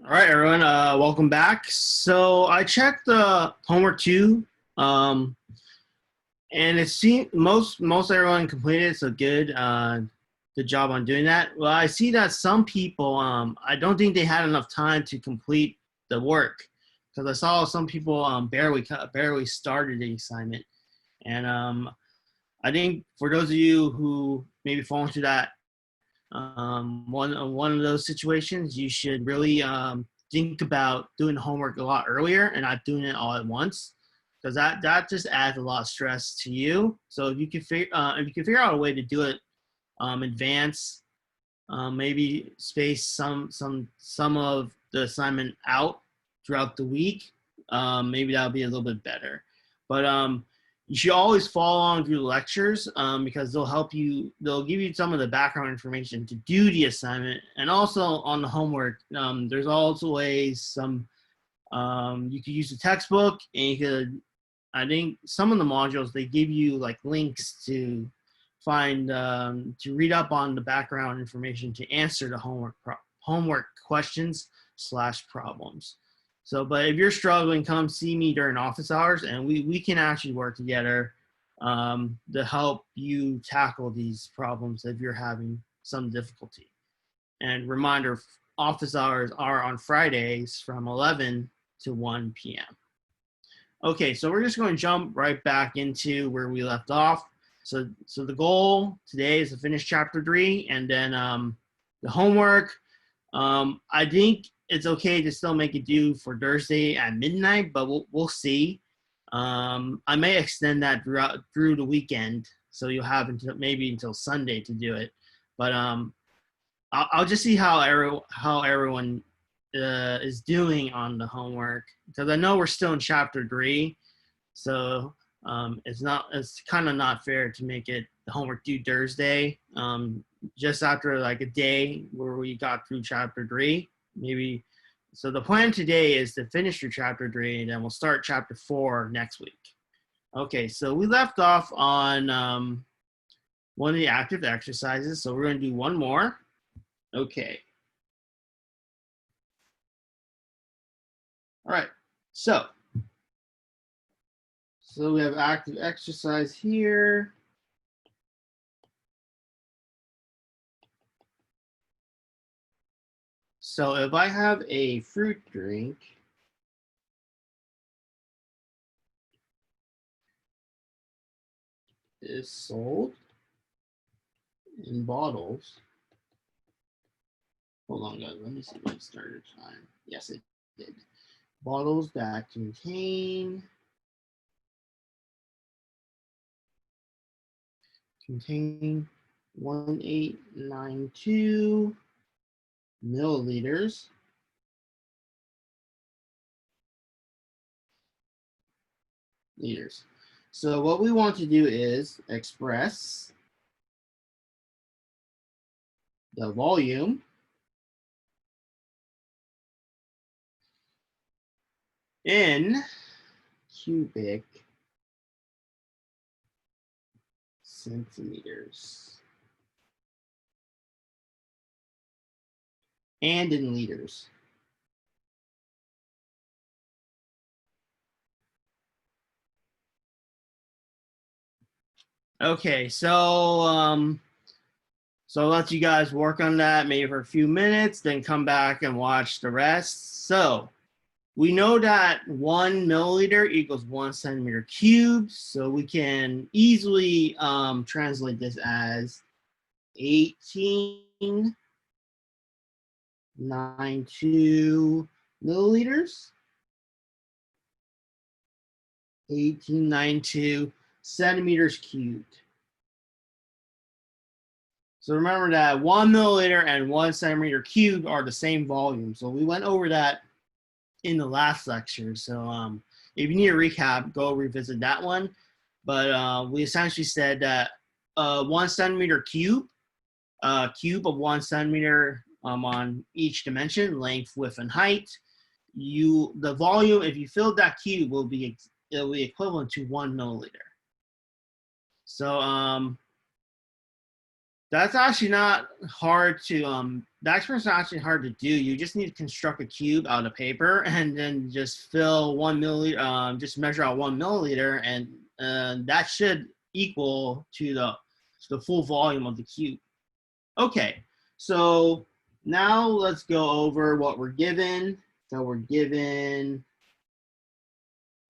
All right, everyone. Welcome back. So I checked the homework 2, and it seemed most everyone completed. So good job on doing that. Well, I see that some people, I don't think they had enough time to complete the work because I saw some people barely started the assignment, and I think for those of you who maybe fall into that one of those situations, you should really think about doing homework a lot earlier and not doing it all at once, because that just adds a lot of stress to you. So if you can figure out a way to do it advance, maybe space some of the assignment out throughout the week, maybe that'll be a little bit better. But you should always follow along through the lectures because they'll give you some of the background information to do the assignment. And also on the homework, there's also ways you could use the textbook, and I think some of the modules, they give you like links to to read up on the background information to answer the homework questions / problems. So, but if you're struggling, come see me during office hours, and we can actually work together to help you tackle these problems if you're having some difficulty. And reminder, office hours are on Fridays from 11 to 1 p.m. Okay, so we're just going to jump right back into where we left off. So the goal today is to finish chapter 3, and then the homework. I think it's okay to still make it due for Thursday at midnight, but we'll see. I may extend that through the weekend, so you'll have until Sunday to do it. But I'll just see how everyone is doing on the homework, because I know we're still in chapter 3, so it's kind of not fair to make it the homework due Thursday, just after like a day where we got through chapter 3. Maybe. So the plan today is to finish through chapter 3, and then we'll start chapter 4 next week. Okay, so we left off on one of the active exercises, so we're going to do one more. Okay. All right, so we have active exercise here. So if I have a fruit drink, is sold in bottles. Hold on, guys. Let me see if it started time. Yes, it did. Bottles that contain 1892 milliliters liters. So what we want to do is express the volume in cubic centimeters and in liters. Okay, so I'll let you guys work on that maybe for a few minutes, then come back and watch the rest. So we know that 1 milliliter equals 1 centimeter cubed, so we can easily translate this as 1892 milliliters. 1892 centimeters cubed. So remember that 1 milliliter and 1 centimeter cubed are the same volume. So we went over that in the last lecture. So if you need a recap, go revisit that one. But we essentially said that 1 centimeter cube of 1 centimeter on each dimension, length, width, and height. The volume, if you filled that cube, it'll be equivalent to 1 milliliter. So That's actually not hard to, that experience is not actually hard to do. You just need to construct a cube out of paper and then just fill 1 milliliter, just measure out 1 milliliter, and that should equal to the full volume of the cube. Okay, so now let's go over what we're given. So we're given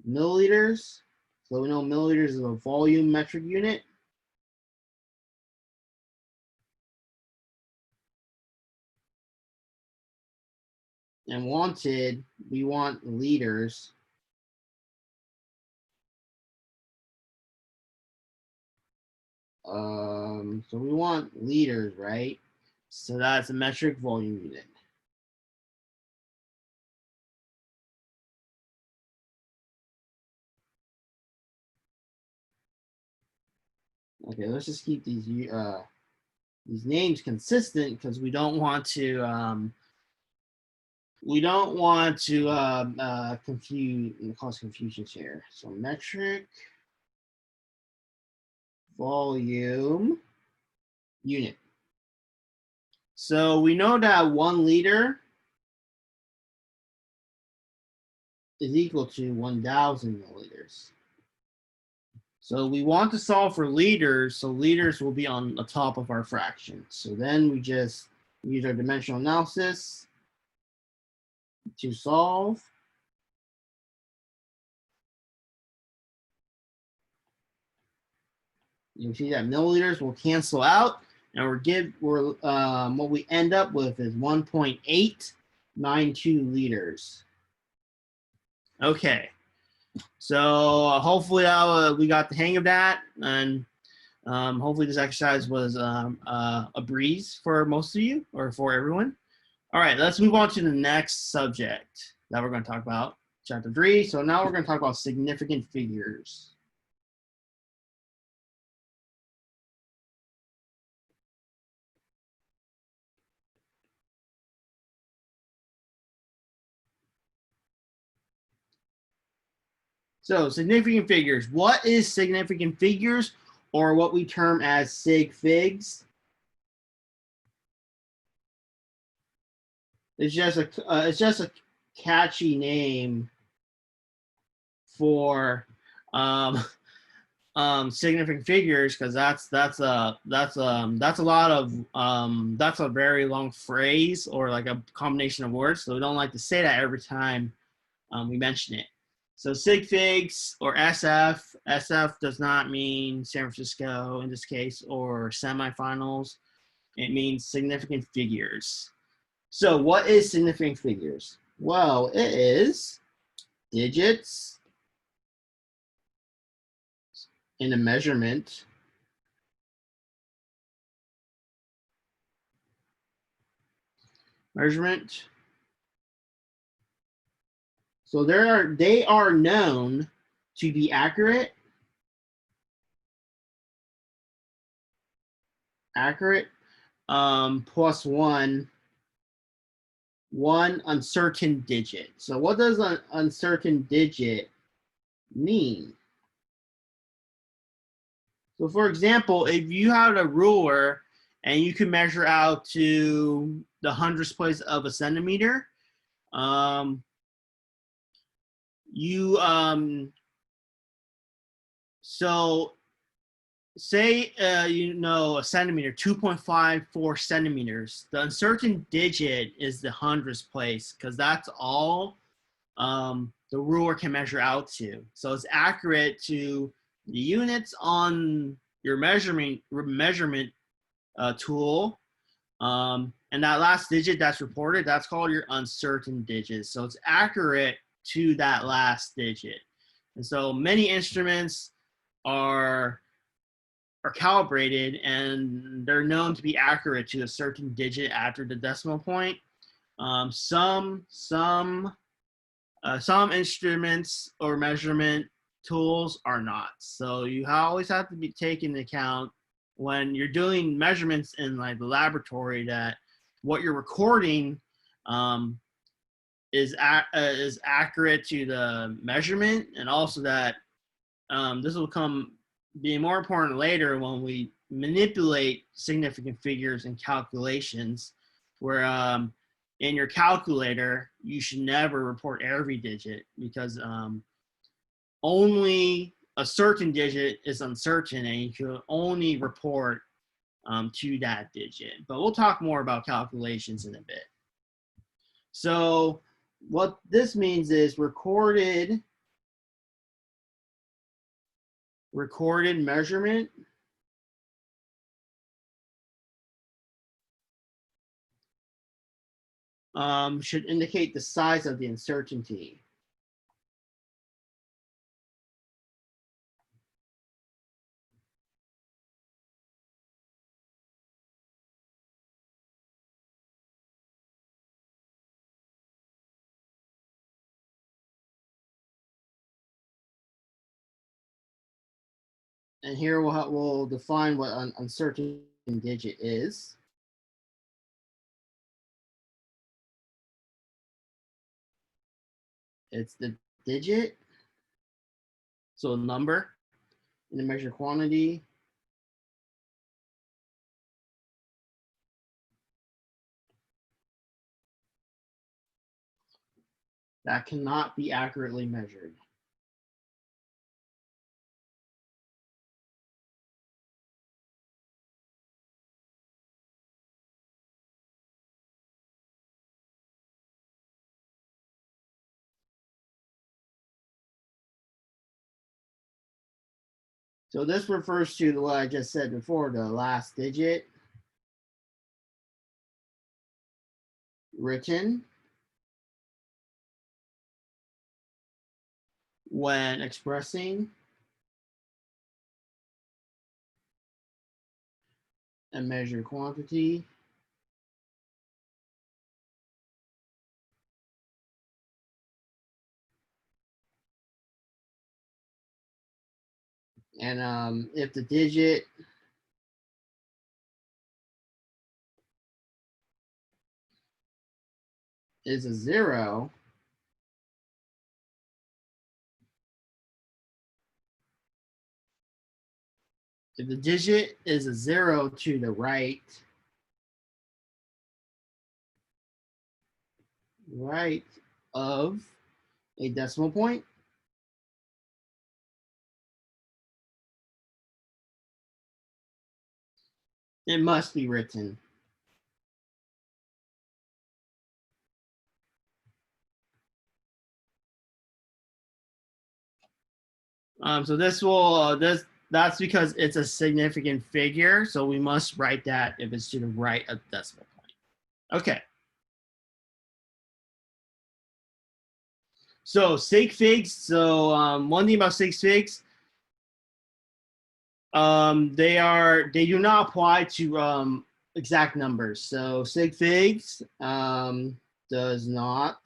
milliliters. So we know milliliters is a volume metric unit. And wanted, we want liters. So we want liters, right? So that's a metric volume unit. Okay, let's just keep these names consistent because we don't want to cause confusions here. So metric volume unit. So we know that 1 liter is equal to 1,000 milliliters. So we want to solve for liters, so liters will be on the top of our fraction. So then we just use our dimensional analysis to solve. You see that milliliters will cancel out, and what we end up with is 1.892 liters. Okay, so hopefully we got the hang of that, and hopefully this exercise was a breeze for most of you or for everyone. All right, let's move on to the next subject that we're going to talk about, chapter 3. So now we're going to talk about significant figures. So significant figures. What is significant figures, or what we term as Sig Figs? It's just a catchy name for significant figures, because that's a lot of that's a very long phrase or like a combination of words. So we don't like to say that every time we mention it. So Sig Figs or SF. SF does not mean San Francisco in this case or semifinals. It means significant figures. So what is significant figures? Well, it is digits in a measurement So they are known to be accurate plus one uncertain digit. So what does an uncertain digit mean? So for example, if you had a ruler and you can measure out to the hundredths place of a centimeter, so say you know a centimeter, 2.54 centimeters. The uncertain digit is the hundredths place because that's all the ruler can measure out to. So it's accurate to the units on your measurement tool. And that last digit that's reported, that's called your uncertain digit. So it's accurate to that last digit. And so many instruments are calibrated and they're known to be accurate to a certain digit after the decimal point. Some instruments or measurement tools are not. So you always have to be taken into account when you're doing measurements in like the laboratory that what you're recording is accurate to the measurement, and also that this will be more important later when we manipulate significant figures and calculations, where in your calculator, you should never report every digit, because only a certain digit is uncertain, and you can only report to that digit. But we'll talk more about calculations in a bit. So what this means is recorded measurement should indicate the size of the uncertainty. And here we'll define what an uncertain digit is. It's the digit, so a number in the measured quantity, that cannot be accurately measured. So this refers to what I just said before, the last digit written when expressing a measured quantity and if the digit is a 0, if the digit is a 0 to the right of a decimal point, it must be written. So this will that's because it's a significant figure, so we must write that if it's to the right of the decimal point. Okay. So Sig Figs. So one thing about Sig Figs, they do not apply to exact numbers. So Sig Figs does not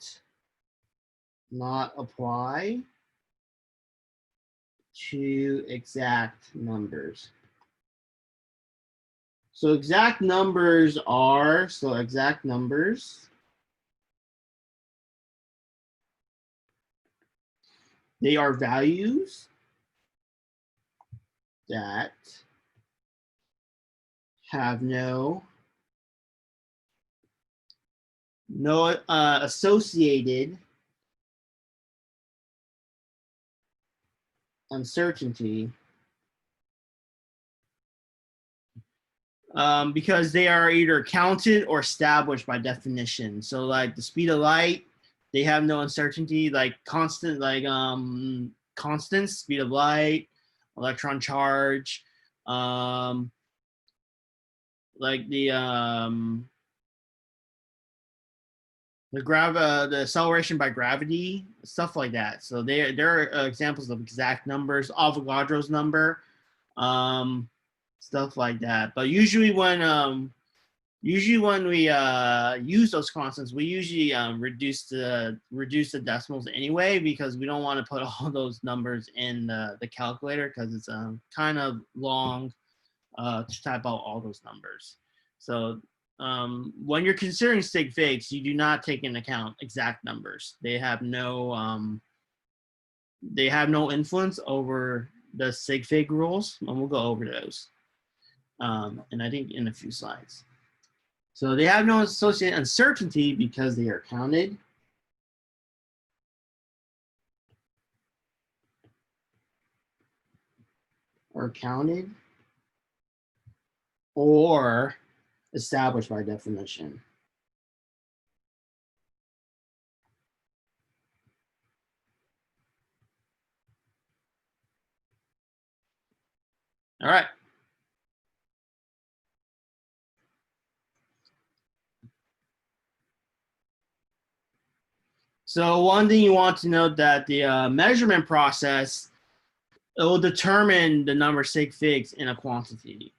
apply to exact numbers. So exact numbers are, they are values that have no associated uncertainty, because they are either counted or established by definition. So like the speed of light, they have no uncertainty, like constant, like constant speed of light, electron charge, like the acceleration by gravity, stuff like that. So there are examples of exact numbers, Avogadro's number, stuff like that. But usually when we use those constants, we usually reduce the decimals anyway, because we don't want to put all those numbers in the calculator, because it's kind of long to type out all those numbers. So when you're considering Sig Figs, you do not take into account exact numbers. They have no influence over the Sig Fig rules, and we'll go over those. and I think in a few slides. So they have no associated uncertainty because they are counted. Or counted. Or established by definition. All right. So one thing you want to note that the measurement process, it will determine the number of sig figs in a quantity.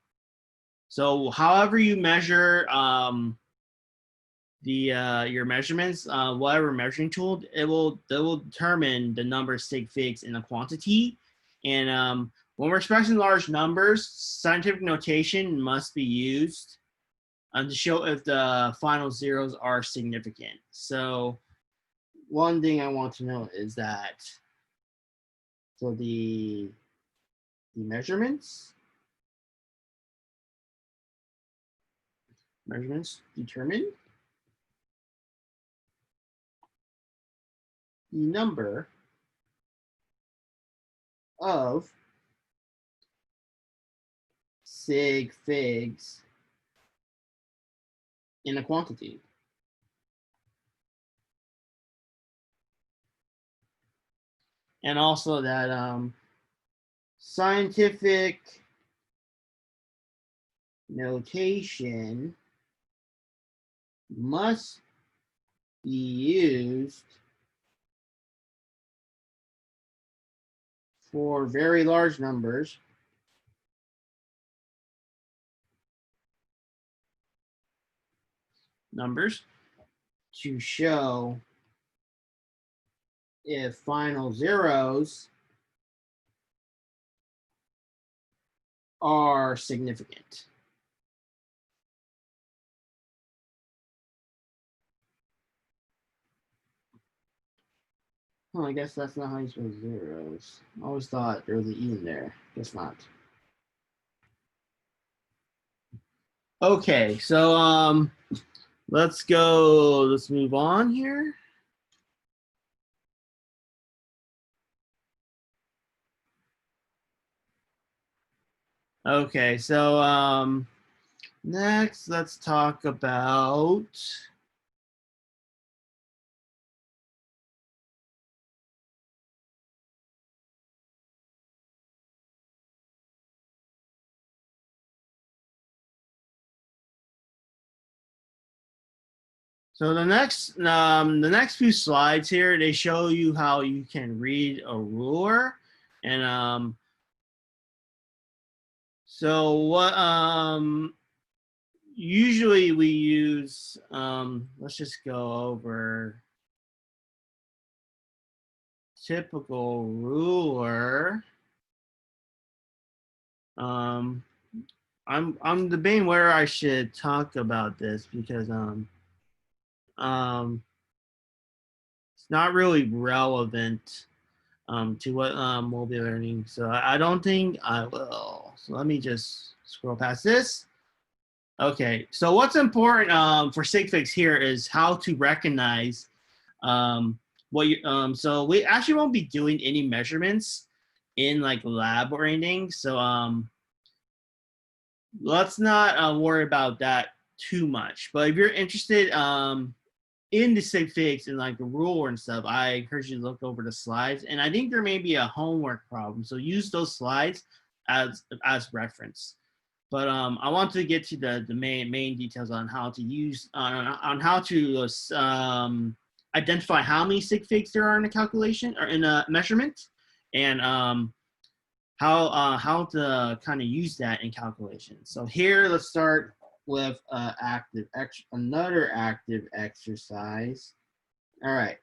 So however you measure your measurements, whatever measuring tool, it will determine the number of sig figs in a quantity. And when we're expressing large numbers, scientific notation must be used to show if the final zeros are significant. So one thing I want to know is that, so the measurements determine the number of sig figs in a quantity. And also that scientific notation must be used for very large numbers to show if final zeros are significant. Oh, I guess that's not how you spell zeros. I always thought there was an E in there. Guess not. Okay, so let's move on here. Okay, so next let's talk about so the next few slides here, they show you how you can read a ruler. And so what usually we use, let's just go over typical ruler. I'm debating where I should talk about this because it's not really relevant to what we'll be learning. So I don't think I will. So let me just scroll past this. Okay, so what's important for sig figs here is how to recognize what you so we actually won't be doing any measurements in like lab or anything. So let's not worry about that too much. But if you're interested in the sig figs and like the ruler and stuff, I encourage you to look over the slides. And I think there may be a homework problem, so use those slides as reference. But I want to get to the main details on how to use on how to identify how many sig figs there are in a calculation or in a measurement, and how to kind of use that in calculation. So here, let's start with another active exercise. All right.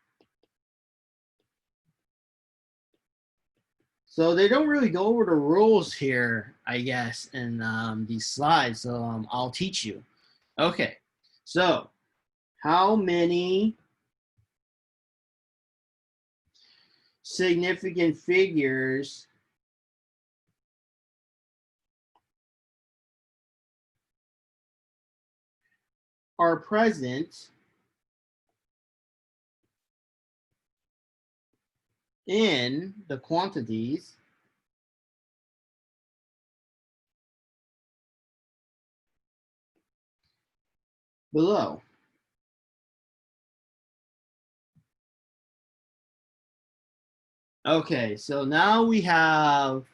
So they don't really go over the rules here, I guess, in these slides. So I'll teach you. Okay. So how many significant figures are present in the quantities below. Okay, so now we have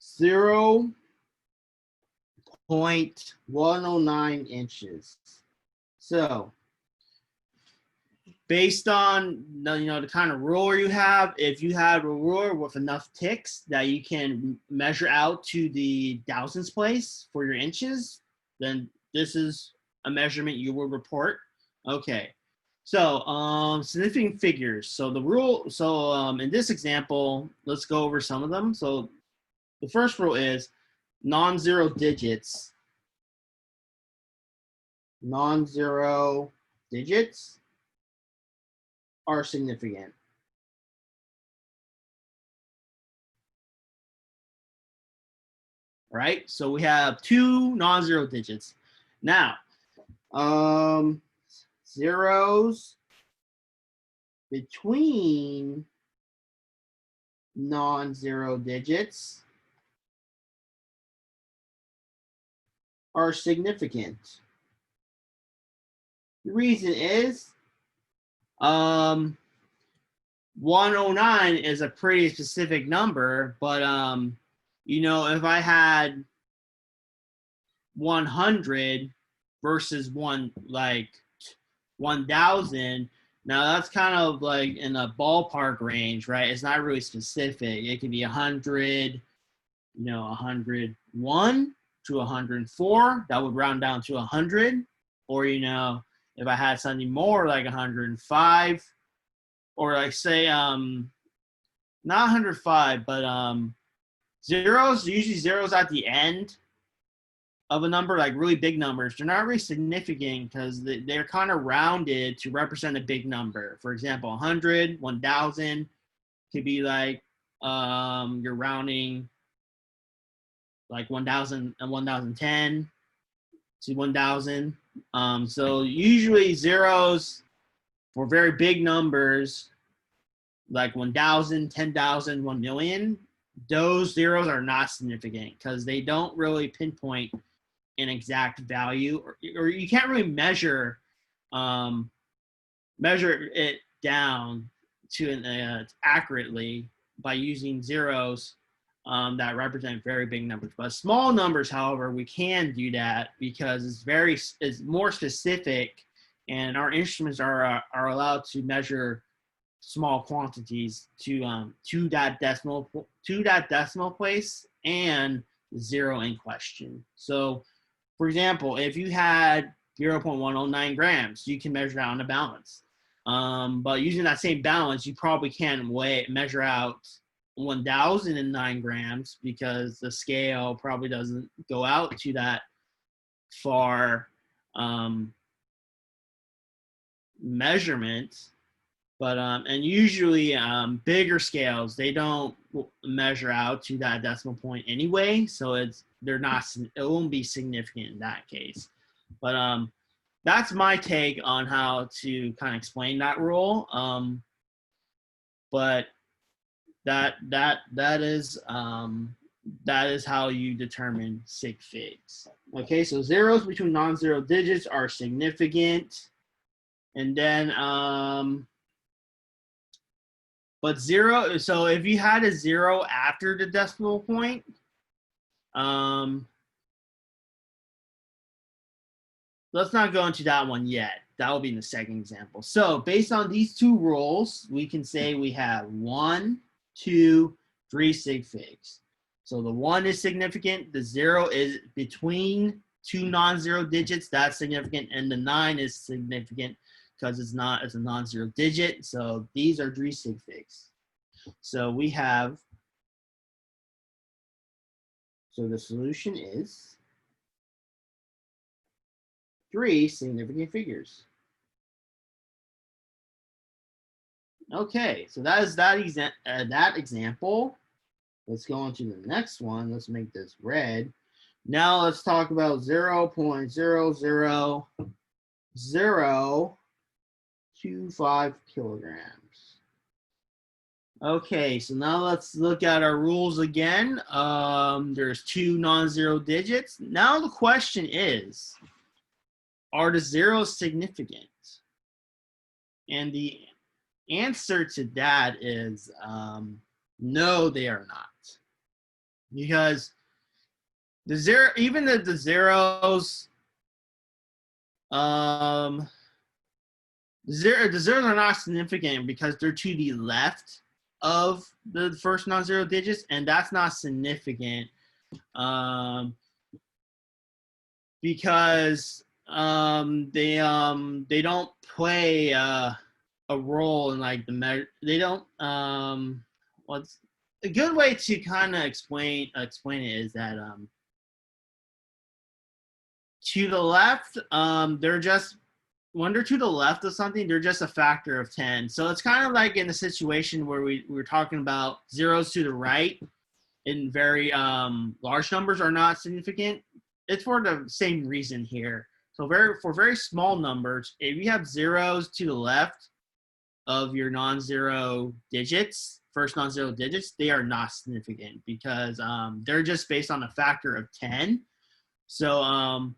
0.109 inches. So based on the kind of ruler you have, if you have a ruler with enough ticks that you can measure out to the thousandths place for your inches, then this is a measurement you will report. Okay. So significant figures. So the rule, in this example, let's go over some of them. So the first rule is non-zero digits. Non-zero digits are significant. Right? So we have two non-zero digits. Now, zeros between non-zero digits are significant. The reason is 109 is a pretty specific number, but if I had 100 versus 1,000, now that's kind of like in a ballpark range, right? It's not really specific. It could be 100, 101 to 104. That would round down to 100. Or, if I had something more like 105, or like say, not 105, but zeros, usually zeros at the end of a number, like really big numbers, they're not really significant because they're kind of rounded to represent a big number. For example, 100, 1,000 could be like you're rounding like 1,000 and 1,010 to 1,000. So usually zeros for very big numbers like 1,000, 10,000, 1 million, those zeros are not significant because they don't really pinpoint an exact value, or you can't really measure it down to accurately by using zeros that represent very big numbers. But small numbers, however, we can do that because it's more specific, and our instruments are allowed to measure small quantities to that decimal place and the zero in question. So, for example, if you had 0.109 grams, you can measure that on a balance. But using that same balance, you probably can't measure out 1,009 grams because the scale probably doesn't go out to that far measurement. But and usually bigger scales, they don't measure out to that decimal point anyway, so it won't be significant in that case. But that's my take on how to kind of explain that rule. But that is how you determine Sig Figs. Okay, so zeros between non-zero digits are significant, and then but zero, so if you had a zero after the decimal point, let's not go into that one yet. That will be in the second example. So based on these two rules, we can say we have 1, 2, 3 Sig Figs. So the 1 is significant, the 0 is between two non-zero digits, that's significant, and the 9 is significant because it's a non-zero digit. So these are 3 Sig Figs. So we have, so the solution is 3 significant figures. Okay, so that is that example. Let's go on to the next one. Let's make this red. Now let's talk about 0.00025 kilograms. Okay, so now let's look at our rules again. There's two non-zero digits. Now the question is, are the zeros significant? And the answer to that is no, they are not. Because the zero, even the zeros, the zeros are not significant because they're to the left of the first non-zero digits, and that's not significant because they don't play a role in like the measure. They don't what's a good way to kind of explain it is that to the left, they're just when they're to the left of something, they're just a factor of 10. So it's kind of like in the situation where we're talking about zeros to the right in very large numbers are not significant. It's for the same reason here. So for very small numbers, if you have zeros to the left of your non-zero digits, first non-zero digits, they are not significant because they're just based on a factor of 10. So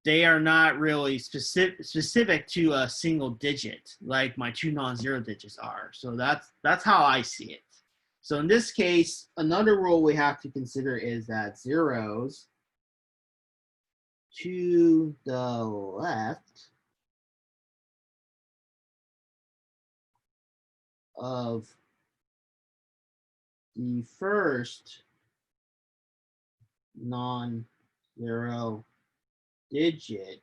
they are not really specific to a single digit like my two non-zero digits are. So that's how I see it. So in this case, another rule we have to consider is that zeros to the left of the first non-zero digit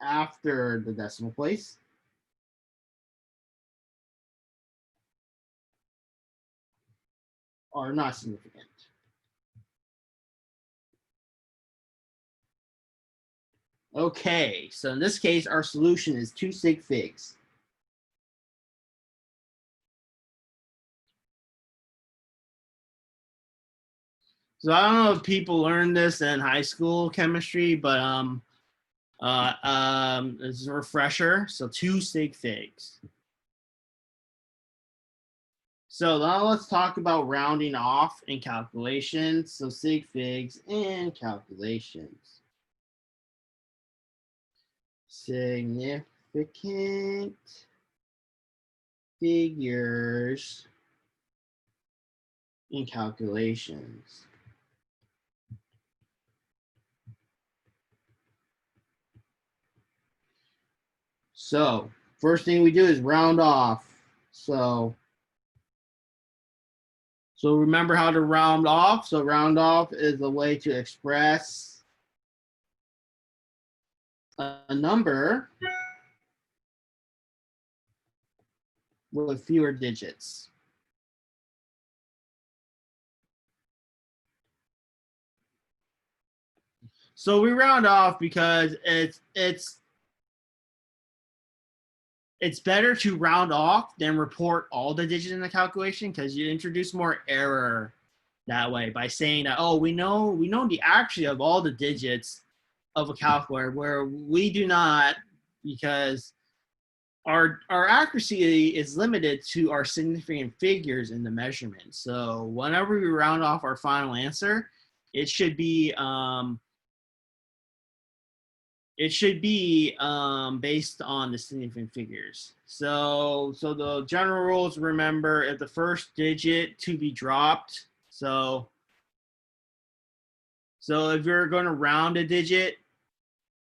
after the decimal place are not significant. Okay, so in this case, our solution is 2 sig figs. So I don't know if people learned this in high school chemistry, but it's a refresher. So 2 sig figs. So now let's talk about rounding off in calculations. So sig figs and calculations. Significant figures in calculations. So first thing we do is round off. So remember how to round off. So round off is a way to express a number with fewer digits. So we round off because it's better to round off than report all the digits in the calculation because you introduce more error that way by saying that, oh, we know the accuracy of all the digits of a calculator, where we do not, because our accuracy is limited to our significant figures in the measurement. So whenever we round off our final answer, it should be based on the significant figures. So the general rules, remember, if the first digit to be dropped, so if you're going to round a digit,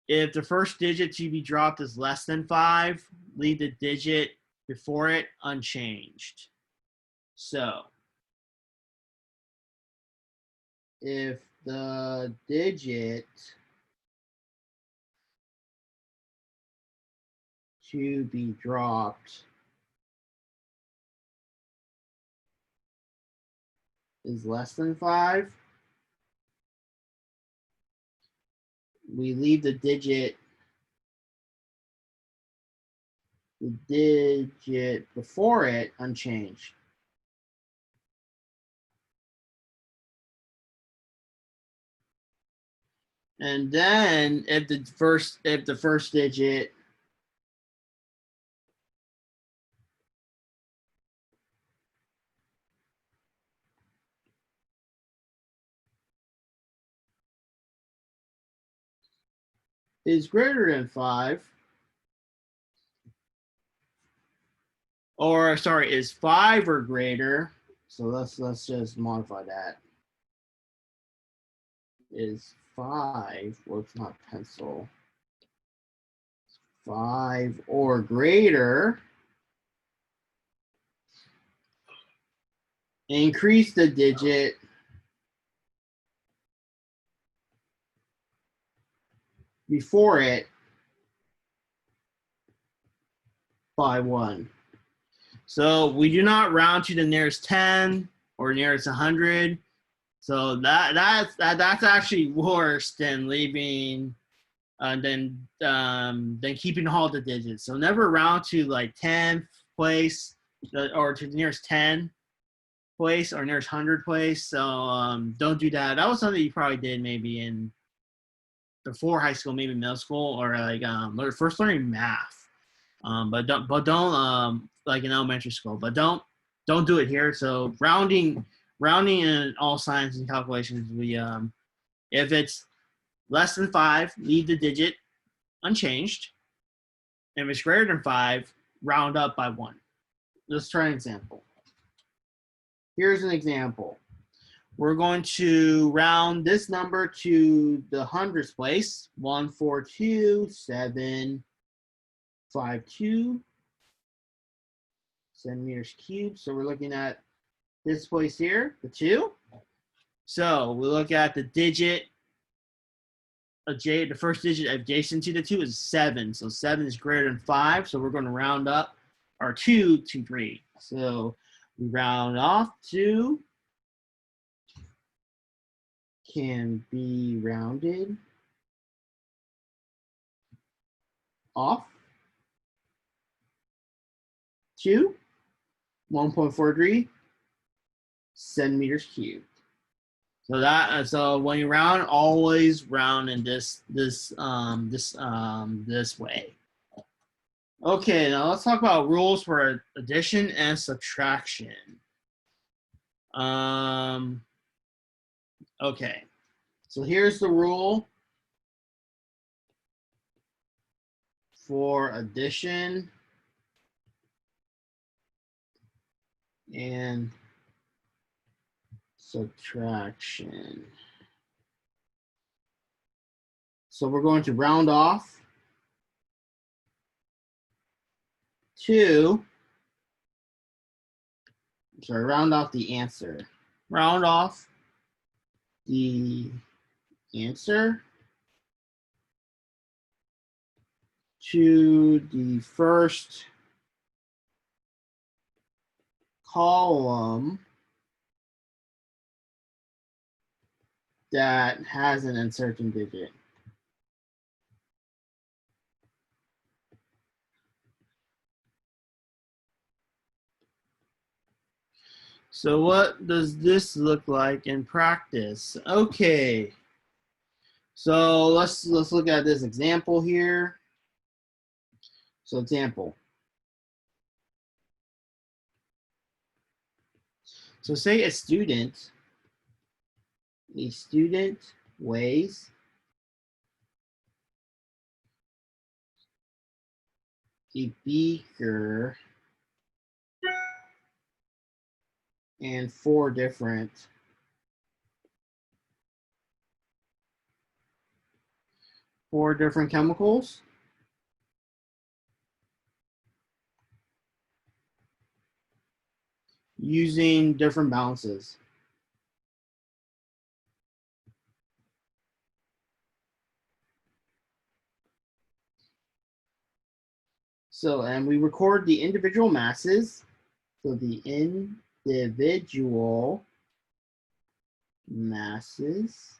if the first digit to be dropped is less than 5, leave the digit before it unchanged. So if the digit to be dropped is less than 5, we leave the digit before it unchanged. And then if the first digit is greater than 5, or sorry, is 5 or greater, so let's just modify that. Is 5, well, it's not pencil, 5 or greater, increase the digit before it by 1. So we do not round to the nearest 10 or nearest 100. So that's actually worse than leaving than keeping all the digits. So never round to like 10th place or to the nearest 10 place or nearest 100 place. So don't do that. That was something you probably did maybe in before high school, maybe middle school, or like first learning math. But don't like in elementary school. But don't do it here. So rounding in all science and calculations, we if it's less than 5, leave the digit unchanged. If it's greater than 5, round up by 1. Let's try an example. Here's an example. We're going to round this number to the hundredths place. 142.752 centimeters cubed. So we're looking at this place here, the 2. So we look at the digit, the first digit adjacent to the 2 is 7. So 7 is greater than 5. So we're going to round up our 2 to 3. So we round off to can be rounded off to 1.43 centimeters cubed. So so when you round, always round in this way. Okay, now let's talk about rules for addition and subtraction. Okay, so here's the rule for addition and subtraction. So we're going to round off to, round off the answer. Round off the answer to the first column that has an uncertain digit. So what does this look like in practice? Okay, so let's look at this example here. So example. So say a student weighs a beaker and 4 different chemicals. Using different balances. So, and we record the individual masses. So the individual masses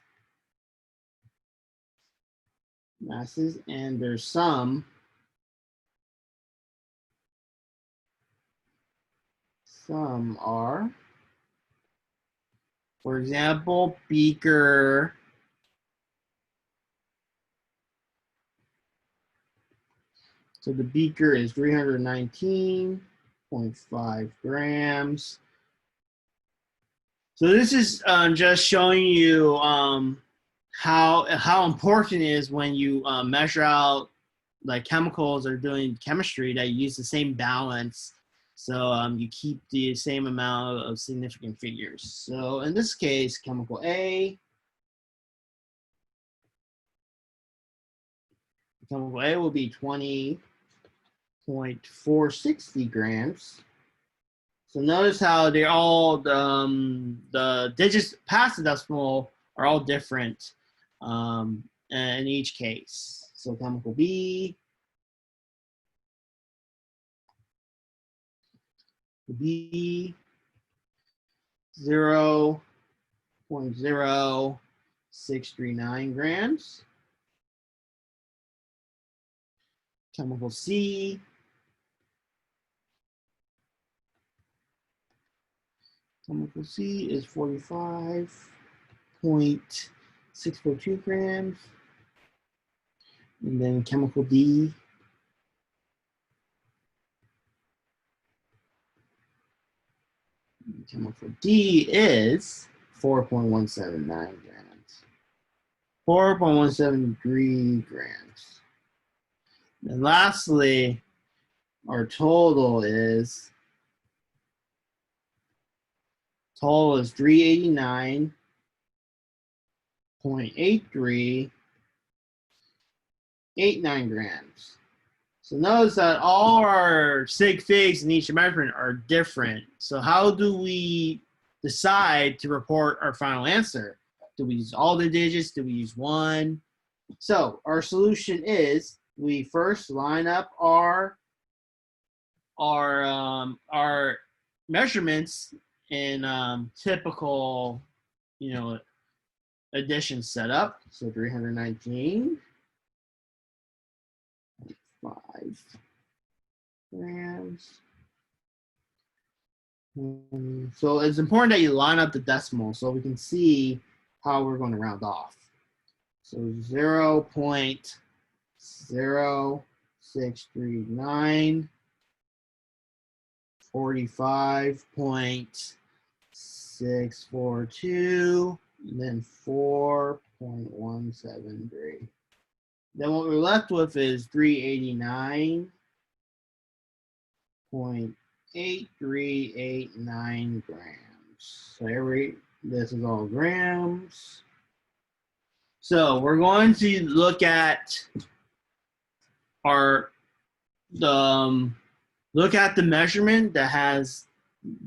and their sum are, for example, beaker So the beaker is 319.5 grams. So this is just showing you how important it is when you measure out like chemicals or doing chemistry that you use the same balance. So you keep the same amount of significant figures. So in this case, chemical A. Chemical A will be 20.460 grams. So notice how they're all, the digits past the decimal are all different in each case. So chemical B, B 0.0639 grams. Chemical C, is 45.642 grams. And then chemical D, is 4.179 grams. 4.173 grams. And lastly, our total is 389.8389 grams. So notice that all our sig figs in each measurement are different. So how do we decide to report our final answer? Do we use all the digits? Do we use one? So our solution is we first line up our measurements in typical, addition setup. So 319.5 grams. So it's important that you line up the decimal so we can see how we're going to round off. So 0.0639, 45.642, and then 4.173. Then what we're left with is 389.8389 grams. So this is all grams. So we're going to look at the measurement that has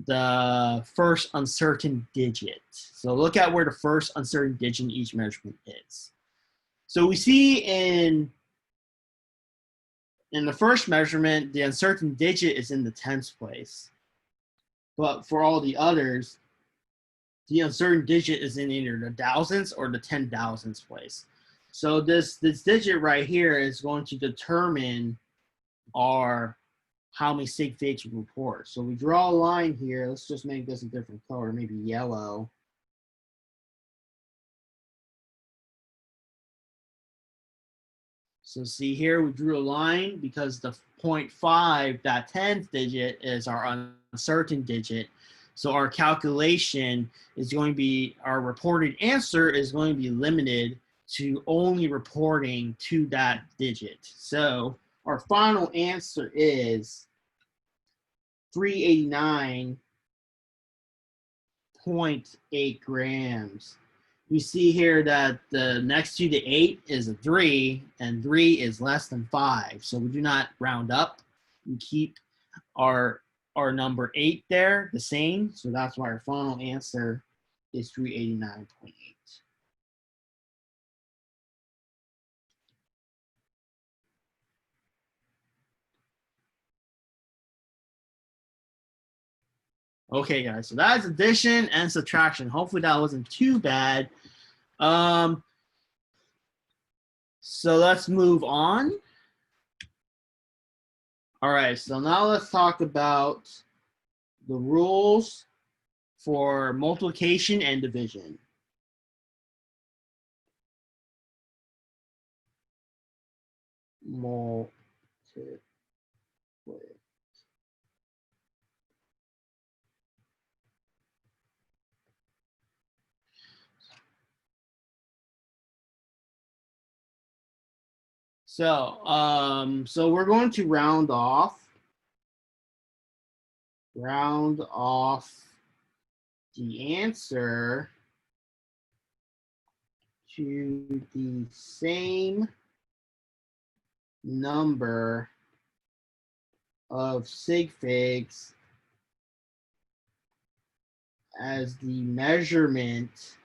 the first uncertain digit. So look at where the first uncertain digit in each measurement is. So we see in the first measurement, the uncertain digit is in the tens place. But for all the others, the uncertain digit is in either the thousands or the 10,000s place. So this digit right here is going to determine how many sig figs we report. So we draw a line here. Let's just make this a different color, maybe yellow. So see here, we drew a line because the 0.5, that 10th digit, is our uncertain digit. So our calculation is going to be, our reported answer is going to be limited to only reporting to that digit. So our final answer is 389.8 grams. We see here that the next to the 8 is a 3, and 3 is less than 5. So we do not round up. We keep our number 8 there the same. So that's why our final answer is 389.8. Okay, guys, so that's addition and subtraction. Hopefully that wasn't too bad. So let's move on. All right, so now let's talk about the rules for multiplication and division. Multiplication So we're going to round off the answer to the same number of sig figs as the measurement.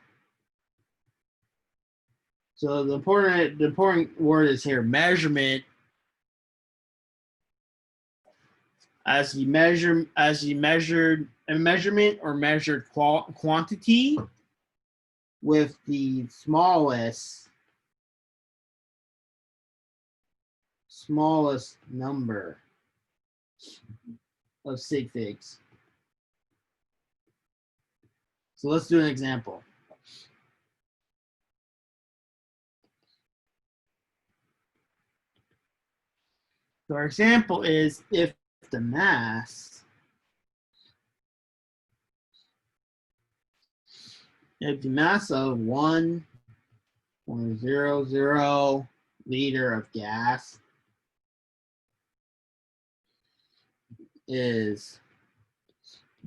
So the important word is here, measurement, as the measured measurement or measured quantity with the smallest number of sig figs. So let's do an example. So our example is if the mass of 1.00 liter of gas is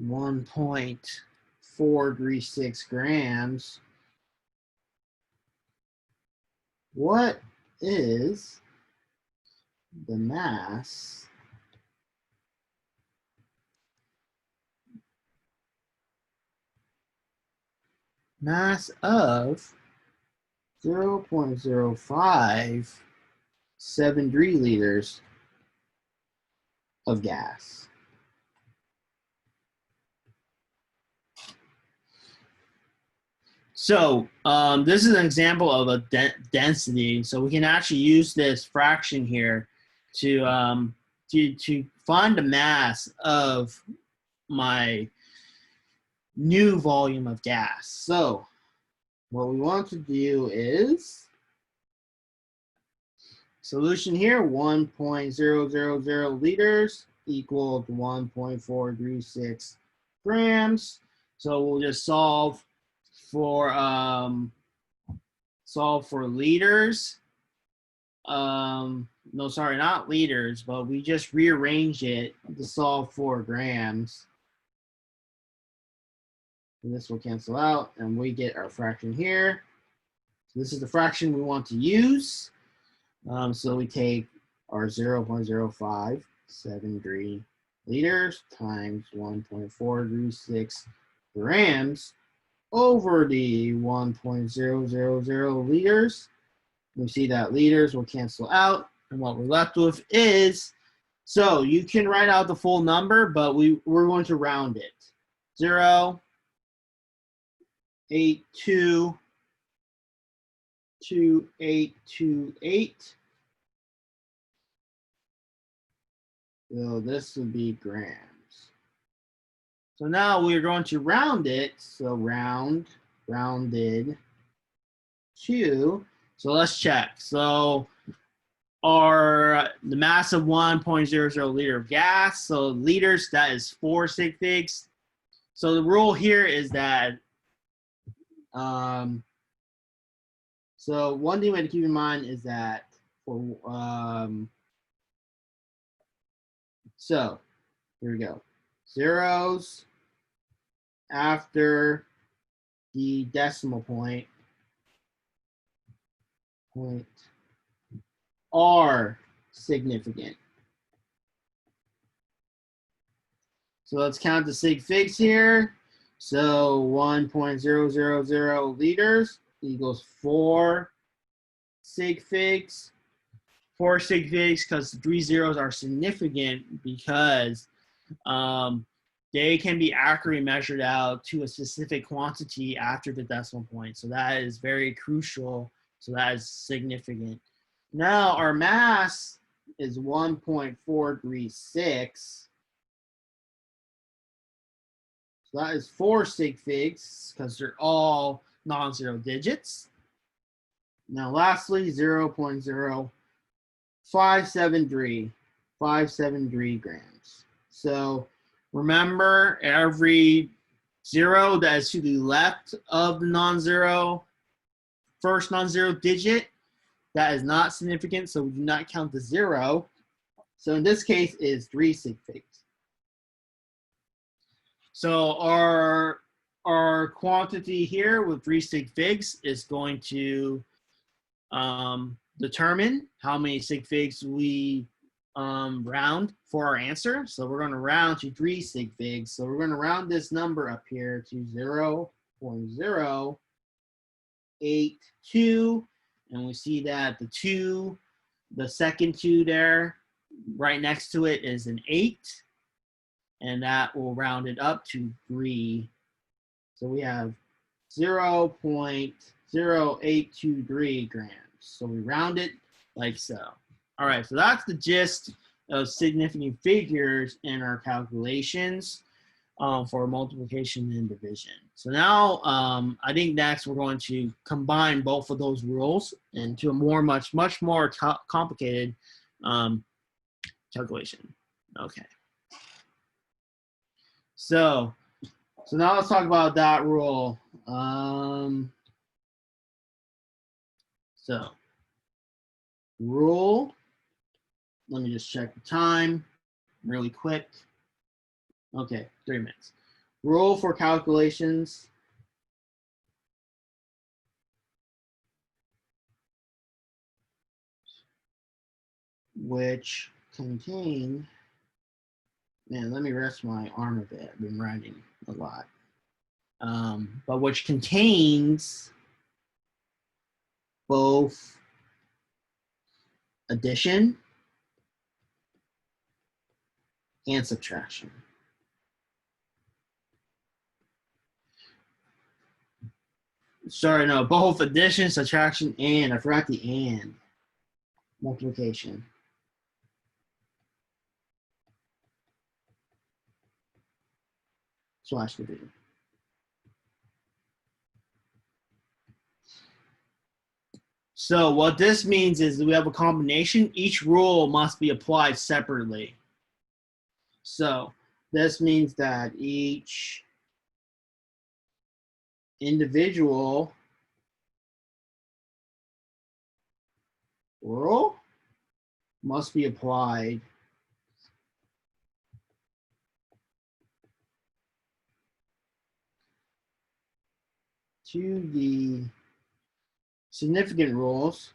1.436 grams, what is the mass of 0.0573 liters of gas? So this is an example of a density. So we can actually use this fraction here to find the mass of my new volume of gas. So what we want to do is solution here, 1.000 liters equals 1.436 grams. So we'll just solve for liters. No, sorry, not liters, but we just rearrange it to solve for grams. And this will cancel out, and we get our fraction here. So this is the fraction we want to use. So we take our 0.0573 liters times 1.436 grams over the 1.000 liters. We see that liters will cancel out, and what we're left with is, so you can write out the full number, but we're going to round it. 0.822828. So this would be grams. So now we're going to round it. So rounded to. So let's check. So the mass of 1.00 liter of gas. So liters, that is 4 sig figs. So the rule here is that. So one thing we have to keep in mind is that for so here we go. Zeros after the decimal point are significant. So let's count the sig figs here. So 1.000 liters equals 4 sig figs. 4 sig figs, because 3 zeros are significant because they can be accurately measured out to a specific quantity after the decimal point. So that is very crucial. So that is significant. Now our mass is 1.436. So that is 4 sig figs because they're all non-zero digits. Now lastly, 0.0573 grams. So remember, every zero that is to the left of the non-zero, first non-zero digit that is not significant, so we do not count the 0. So in this case is 3 sig figs. So our quantity here with 3 sig figs is going to determine how many sig figs we round for our answer. So we're going to round to 3 sig figs. So we're going to round this number up here to 0.082, and we see that the second 2 there, right next to it is an 8, and that will round it up to 3. So we have 0.0823 grams. So we round it like so. All right, so that's the gist of significant figures in our calculations for multiplication and division. So now I think next we're going to combine both of those rules into a much more complicated calculation. Okay. So now let's talk about that rule. So rule, let me just check the time really quick. Okay, 3 minutes. Rule for calculations. Which contain, man, let me rest my arm a bit. I've been writing a lot. But which contains both addition and subtraction. Sorry, no, both addition, subtraction, and, I forgot the and, multiplication. Slash division. So what this means is that we have a combination. Each rule must be applied separately. So this means that each individual rule must be applied to the significant rules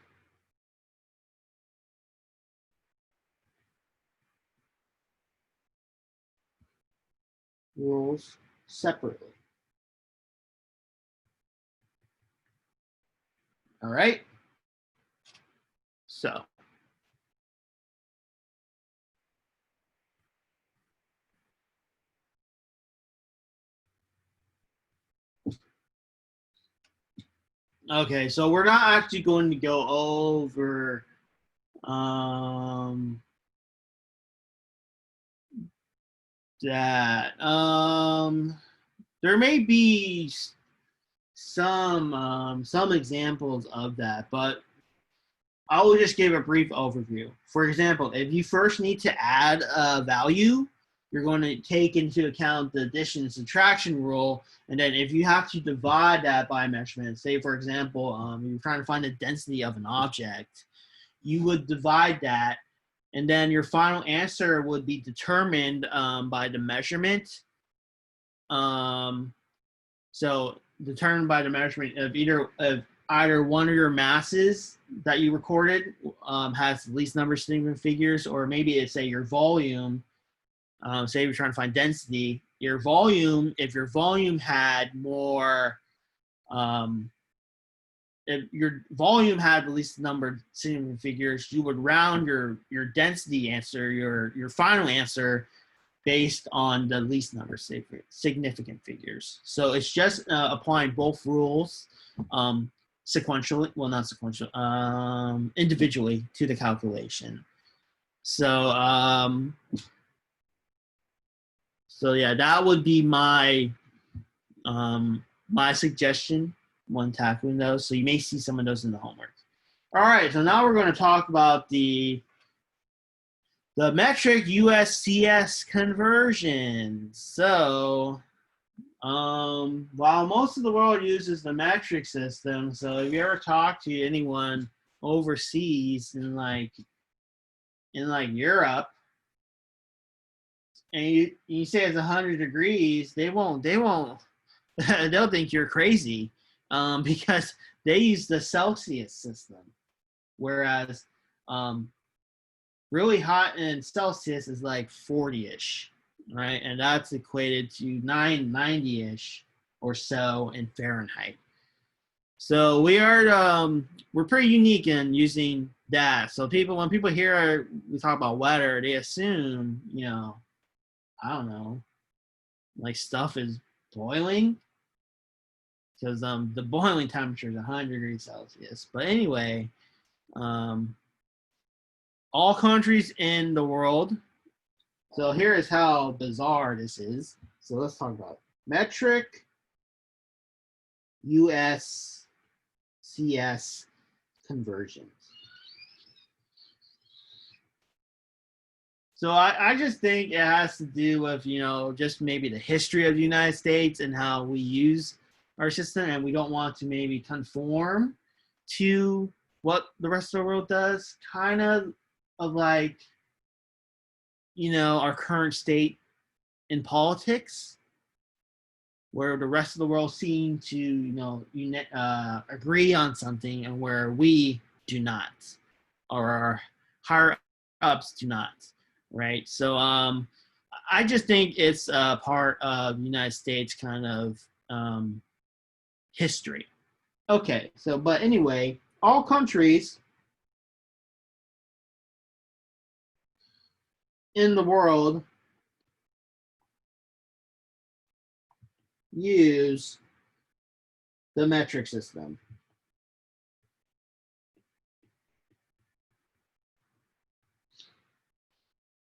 separately. All right. So okay, so we're not actually going to go over that. There may be some examples of that, but I will just give a brief overview. For example, if you first need to add a value, you're going to take into account the addition and subtraction rule. And then if you have to divide that by measurement, say, for example, you're trying to find the density of an object, you would divide that. And then your final answer would be determined by the measurement. So determined by the measurement of either one of your masses that you recorded has the least number of significant figures, or maybe it's, say, your volume. Say you're trying to find density. Your volume, if your volume had more, if your volume had the least number of significant figures, you would round your density answer, your final answer, based on the least number of significant figures. So it's just applying both rules sequentially, well, not sequential, individually to the calculation. So so yeah, that would be my my suggestion when tackling those. So you may see some of those in the homework. All right, so now we're going to talk about the metric USCS conversion. So while most of the world uses the metric system, so if you ever talk to anyone overseas in like Europe, and you say it's 100 degrees, they'll think you're crazy, because they use the Celsius system, whereas really hot in Celsius is like 40-ish, right? And that's equated to 990-ish or so in Fahrenheit. So we're pretty unique in using that. So when people hear we talk about weather, they assume, I don't know, like stuff is boiling, because the boiling temperature is 100 degrees Celsius. But anyway, all countries in the world. So here is how bizarre this is. So let's talk about metric Uscs conversions. So I just think it has to do with, just maybe the history of the United States and how we use our system, and we don't want to maybe conform to what the rest of the world does, kind of like, our current state in politics, where the rest of the world seem to, agree on something, and where we do not, or our higher ups do not, right? So I just think it's a part of the United States kind of history. Okay, so but anyway, all countries in the world use the metric system.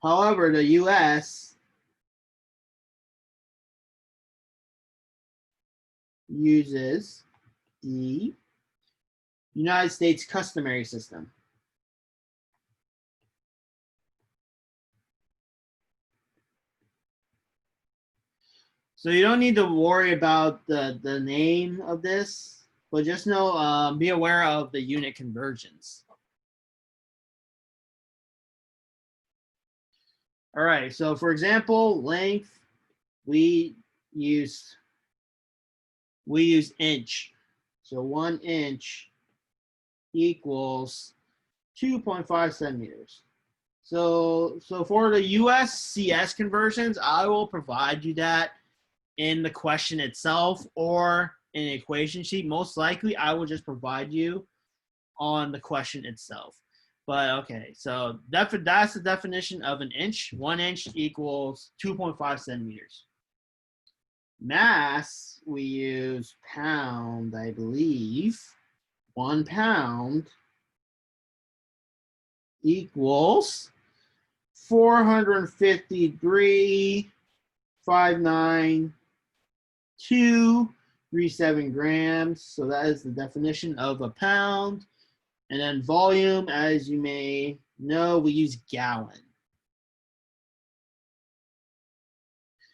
However, the US uses the United States customary system. So you don't need to worry about the name of this, but just know, be aware of the unit conversions. All right, so for example, length, we use inch. So 1 inch equals 2.5 centimeters. So for the USCS conversions, I will provide you that in the question itself or in an equation sheet. Most likely, I will just provide you on the question itself. But okay, so that's the definition of an inch. 1 inch equals 2.5 centimeters. Mass, we use pound, I believe. 1 pound equals 453.59237 grams. So that is the definition of a pound. And then volume, as you may know, we use gallon.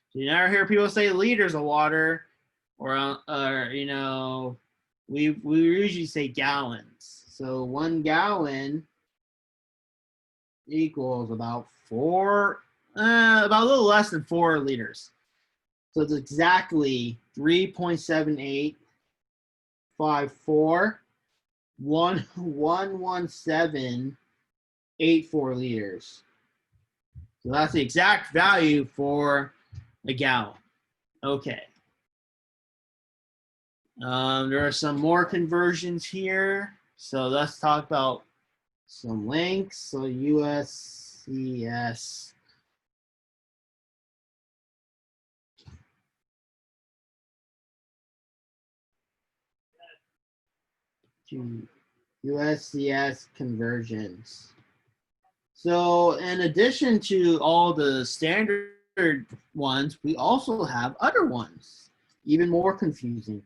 So you never hear people say liters of water, or we usually say gallons. So 1 gallon equals about a little less than 4 liters. So it's exactly 3.7854111784 liters. So that's the exact value for a gallon. Okay. There are some more conversions here. So let's talk about some links. So USCS. To USCS conversions. So in addition to all the standard ones, we also have other ones, even more confusing.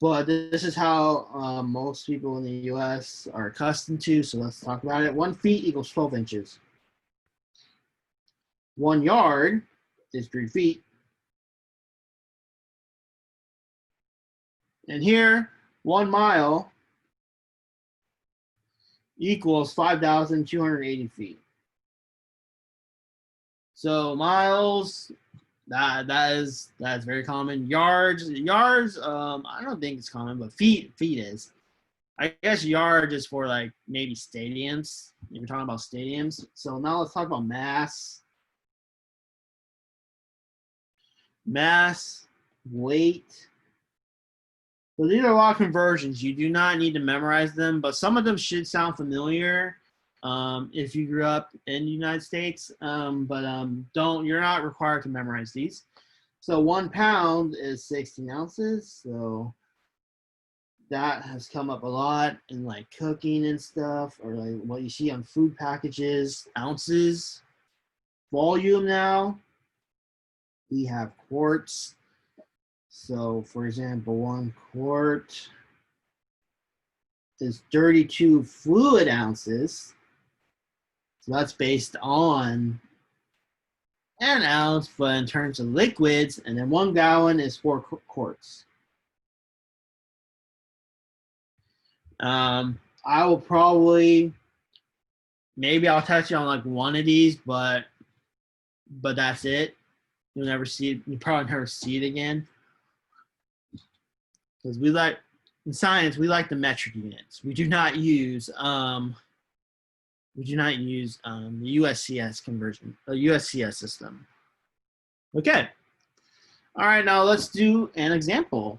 But this is how most people in the US are accustomed to, so let's talk about it. 1 feet equals 12 inches. 1 yard is 3 feet. And here 1 mile equals 5,280 feet. So miles, that's very common. Yards, I don't think it's common, but feet is. I guess yard is for like maybe stadiums. If you're talking about stadiums. So now let's talk about mass. Mass, weight. So these are a lot of conversions. You do not need to memorize them, but some of them should sound familiar if you grew up in the United States. You're not required to memorize these. So 1 pound is 16 ounces. So that has come up a lot in like cooking and stuff, or like what you see on food packages. Ounces. Volume now. We have quarts. So for example, 1 quart is 32 fluid ounces. So that's based on an ounce, but in terms of liquids, and then 1 gallon is 4 quarts. I will probably, maybe I'll touch on like one of these, but that's it. You'll never see it. You probably never see it again. Because in science, we like the metric units. We do not use the USCS conversion, the USCS system. Okay. All right, now let's do an example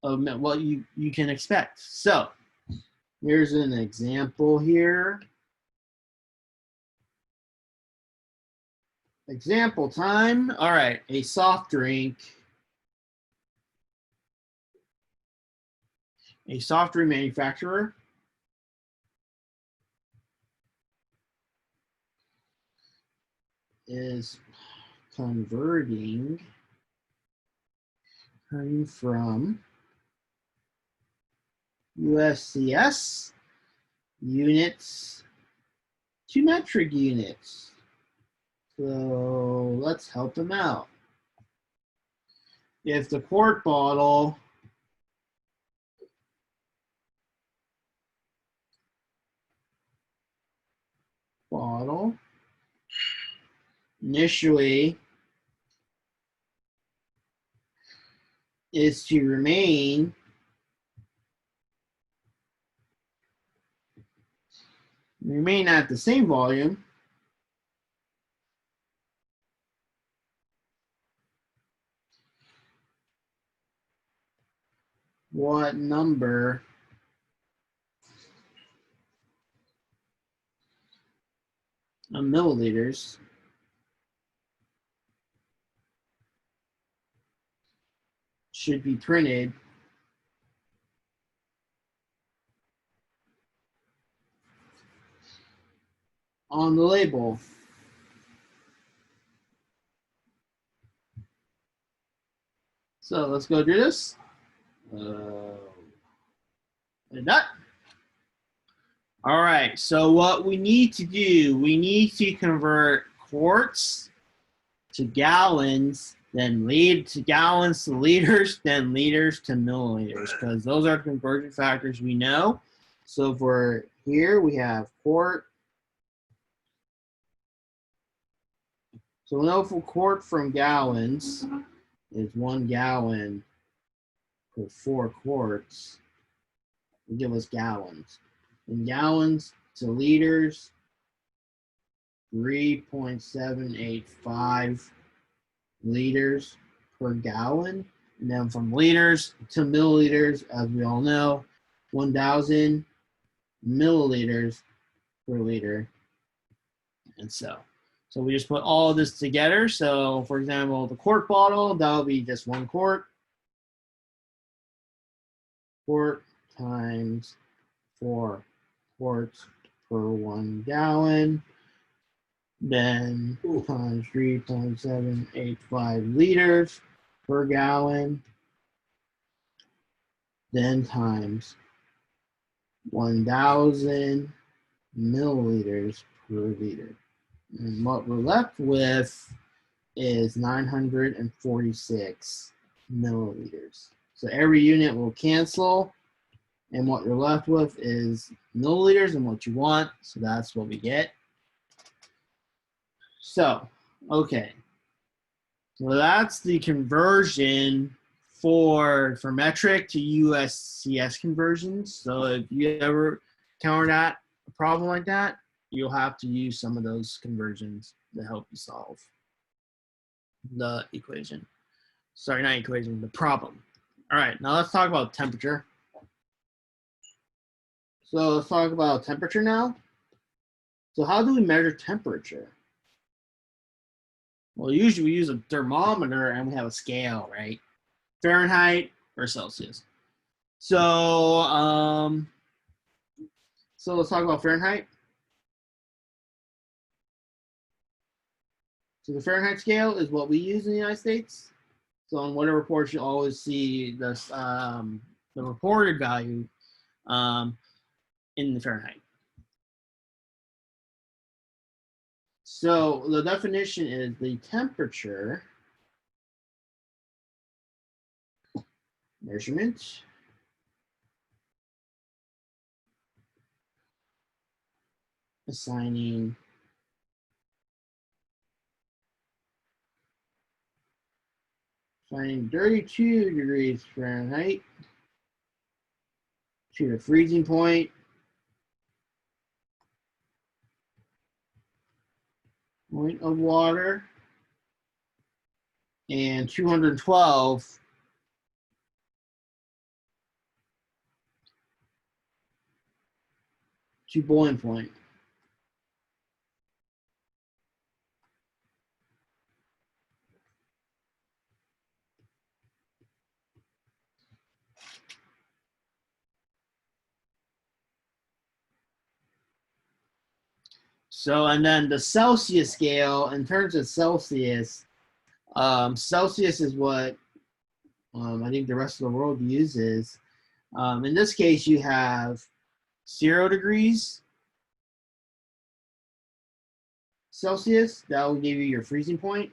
of what you can expect. So here's an example here. Example time. All right, a soft drink. A soft drink manufacturer is converting from USCS units to metric units. So let's help them out. If the quart bottle initially is to remain at the same volume, what number of milliliters should be printed on the label? So let's go do this. And that. All right, so what we need to do, we need to convert quarts to gallons, then to gallons to liters, then liters to milliliters, because those are conversion factors we know. So for here, we have quart. So we know for quart from gallons is 1 gallon per 4 quarts. It'll give us gallons. In gallons to liters, 3.785 liters per gallon. And then from liters to milliliters, as we all know, 1,000 milliliters per liter. And so we just put all of this together. So for example, the quart bottle, that'll be just 1 quart. Quart times 4 quarts per 1 gallon. Then times 3.785 liters per gallon. Then times 1,000 milliliters per liter. And what we're left with is 946 milliliters. So every unit will cancel, and what you're left with is milliliters and what you want. So that's what we get. So, okay. So that's the conversion for metric to USCS conversions. So if you ever encounter a problem like that, you'll have to use some of those conversions to help you solve the equation. Sorry, not equation, the problem. All right, now let's talk about temperature. So let's talk about temperature now. So how do we measure temperature? Well, usually we use a thermometer and we have a scale, right? Fahrenheit or Celsius. So, so let's talk about Fahrenheit. So the Fahrenheit scale is what we use in the United States. So on weather reports, you always see this, the reported value in the Fahrenheit. So the definition is the temperature measurement assigning assigning 32 degrees Fahrenheit to the freezing point of water and 212 to boiling point. So, and then the Celsius scale, in terms of Celsius, Celsius is what I think the rest of the world uses. In this case, you have 0 degrees Celsius. That will give you your freezing point.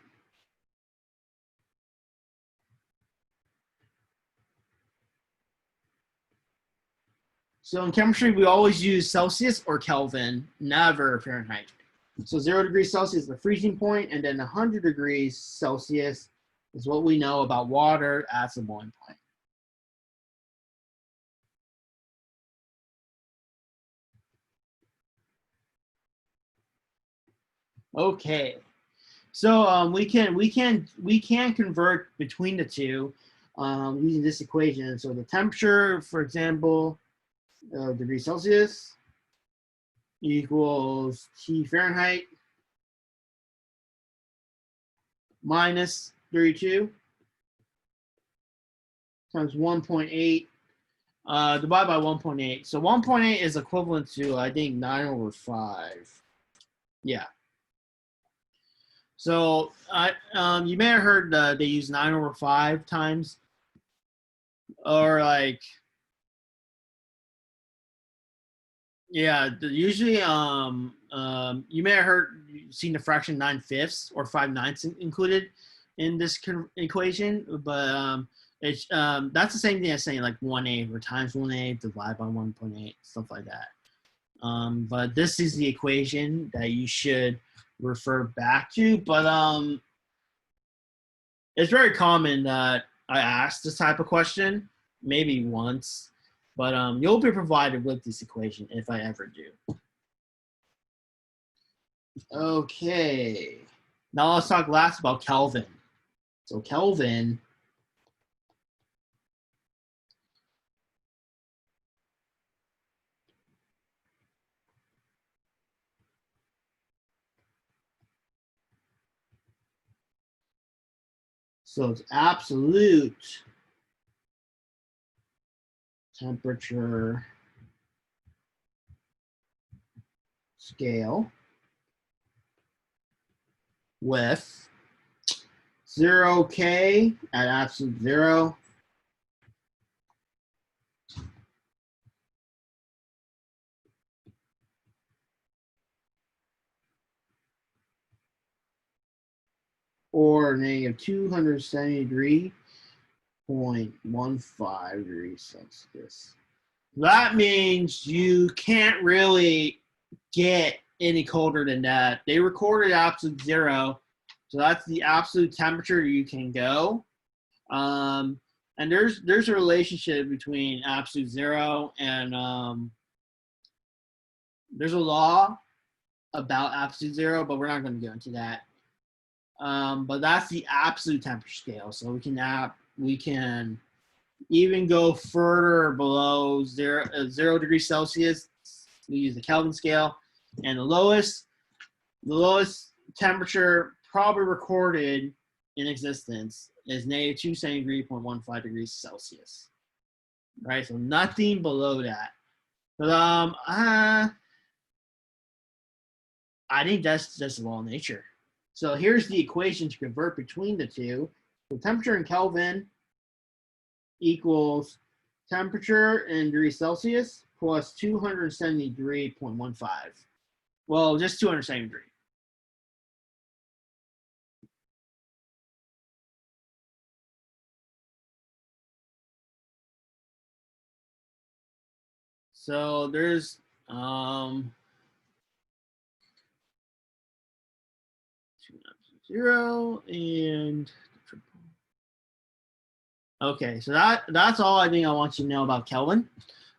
So in chemistry, we always use Celsius or Kelvin, never Fahrenheit. So 0 degrees Celsius is the freezing point, and then 100 degrees Celsius is what we know about water as the boiling point. Okay, so we can convert between the two using this equation. So the temperature, for example, degrees Celsius equals T Fahrenheit minus 32 times 1.8 divided by 1.8. So 1.8 is equivalent to, I think, 9/5. Yeah. So you may have heard they use 9/5 times, or like, yeah, usually you may have seen the fraction 9/5 or 5/9 included in this equation, but it's that's the same thing as saying like 1/8 or times 1/8 divided by 1.8, stuff like that. But this is the equation that you should refer back to. But it's very common that I ask this type of question, maybe once, but you'll be provided with this equation if I ever do. Okay, now let's talk last about Kelvin. So Kelvin so it's absolute temperature scale with 0K at absolute 0, or negative 270 degrees 0.15 degrees Celsius. That means you can't really get any colder than that. They recorded absolute zero, so that's the absolute temperature you can go. And there's a relationship between absolute zero and there's a law about absolute zero, but we're not going to go into that. But that's the absolute temperature scale. So we can even go further below 0 degrees Celsius. We use the Kelvin scale, and the lowest temperature probably recorded in existence is -2 centigrade 0.15 degrees Celsius. Right, so nothing below that. But I think that's just law of nature. So here's the equation to convert between the two. So temperature in Kelvin equals temperature in degrees Celsius plus 273.15. Well, just 273. So there's 0 and okay, so that's all I think I want you to know about Kelvin.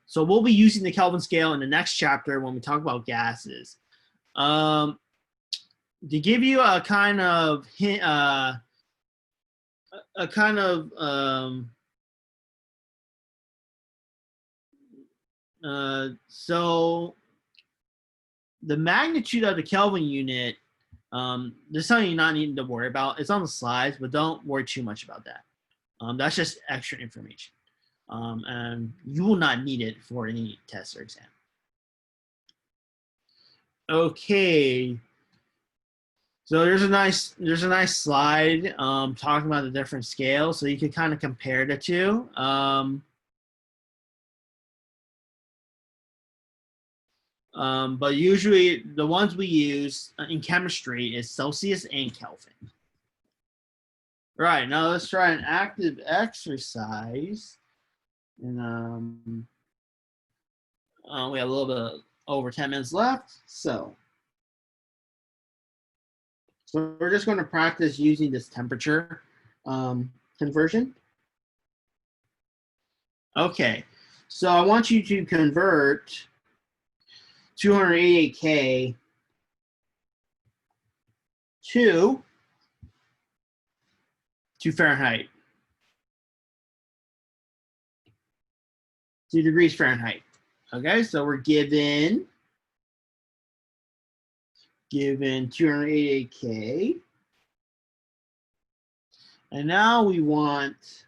So we'll be using the Kelvin scale in the next chapter when we talk about gases. To give you a kind of hint, so the magnitude of the Kelvin unit, there's something you're not needing to worry about. It's on the slides, but don't worry too much about that. That's just extra information. And you will not need it for any test or exam. Okay. So there's a nice slide talking about the different scales, so you can kind of compare the two. But usually the ones we use in chemistry is Celsius and Kelvin. Right, now let's try an active exercise. And we have a little bit over 10 minutes left. So we're just going to practice using this temperature conversion. Okay, so I want you to convert 288K to Fahrenheit, to degrees Fahrenheit. Okay, so we're given 288K, and now we want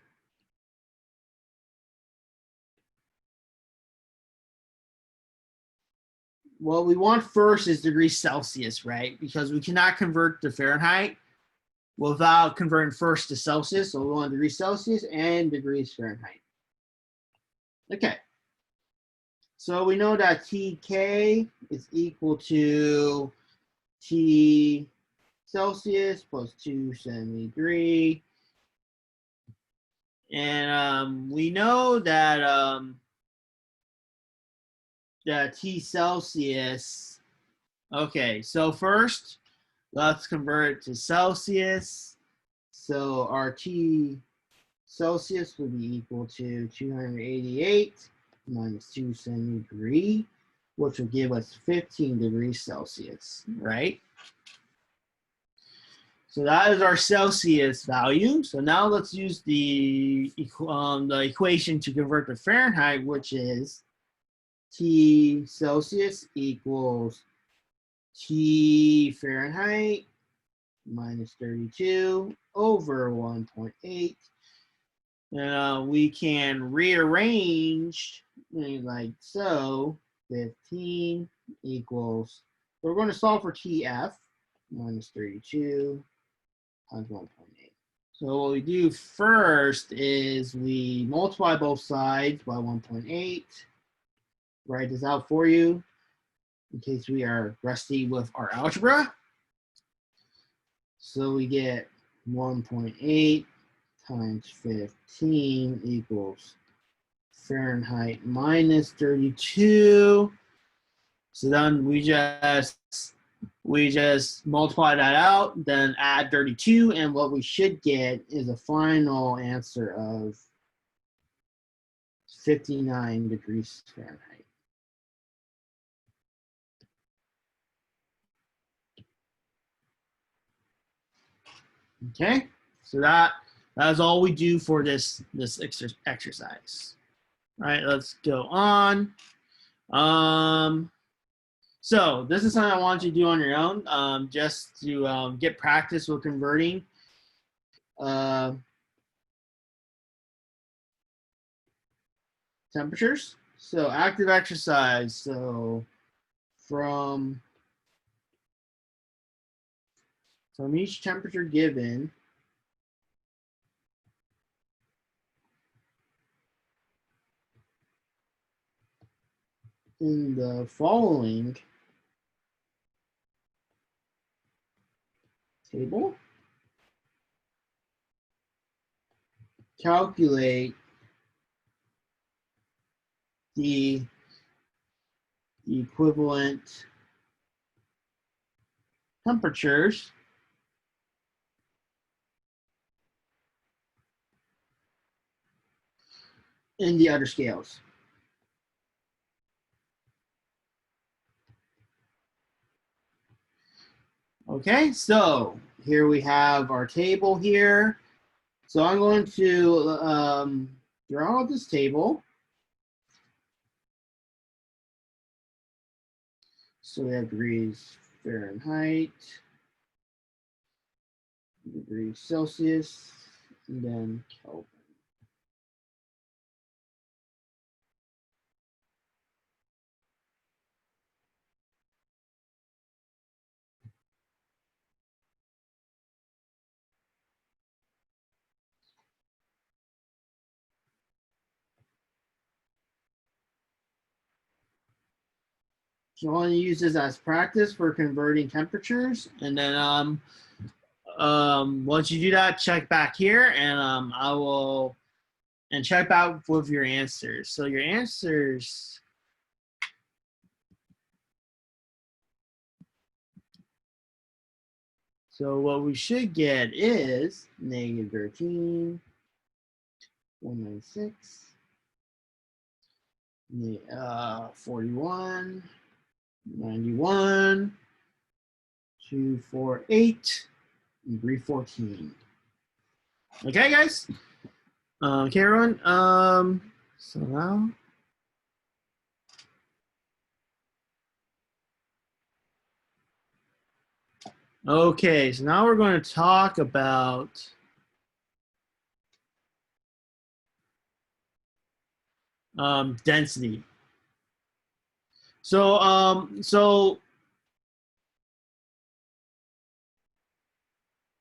what we want first is degrees Celsius, right? Because we cannot convert to Fahrenheit without converting first to Celsius. So we want degrees Celsius and degrees Fahrenheit. Okay. So we know that TK is equal to T Celsius plus 273. And we know that T Celsius. Okay, so first, let's convert it to Celsius. So our T Celsius will be equal to 288 minus 273, which will give us 15 degrees Celsius, right? So that is our Celsius value. So now let's use the equation to convert to Fahrenheit, which is T Celsius equals T Fahrenheit minus 32 over 1.8. And we can rearrange like so. 15 equals, we're going to solve for TF minus 32 times 1.8. So what we do first is we multiply both sides by 1.8. Write this out for you in case we are rusty with our algebra. So we get 1.8 times 15 equals Fahrenheit minus 32. So then we just multiply that out, then add 32, and what we should get is a final answer of 59 degrees Fahrenheit. Okay, so that's all we do for this exercise. All right, let's go on. So this is something I want you to do on your own, just to get practice with converting temperatures. So active exercise. So from each temperature given, in the following table, calculate the equivalent temperatures in the other scales. Okay, so here we have our table here. So I'm going to draw out this table. So we have degrees Fahrenheit, degrees Celsius, and then Kelvin. So I want to use this as practice for converting temperatures, and then once you do that, check back here, and I will check back with your answers. So your answers. So what we should get is negative 13, 196, 41, 91, 248, and 314. Okay, guys. Okay, everyone. So now. Okay, so now we're going to talk about density. So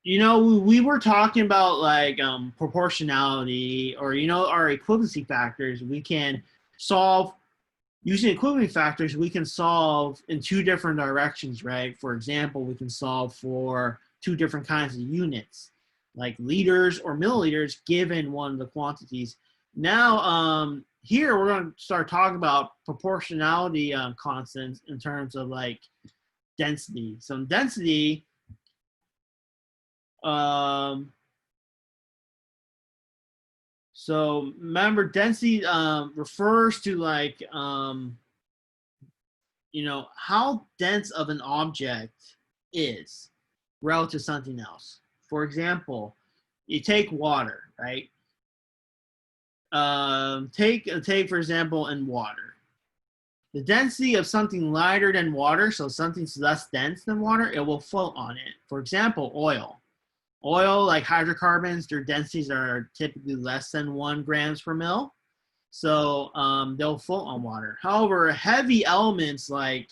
you know, we were talking about like proportionality, or you know, our equivalency factors. We can solve using equivalency factors. We can solve in two different directions, right? For example, we can solve for two different kinds of units, like liters or milliliters, given one of the quantities. Now, here we're going to start talking about proportionality constants in terms of like density. So density, so remember, density refers to like you know, how dense of an object is relative to something else. For example, you take water, right? Take for example in water, the density of something lighter than water, so something's less dense than water, it will float on it. For example, oil. Oil, like hydrocarbons, their densities are typically less than 1 grams per mil, so they'll float on water. However, heavy elements like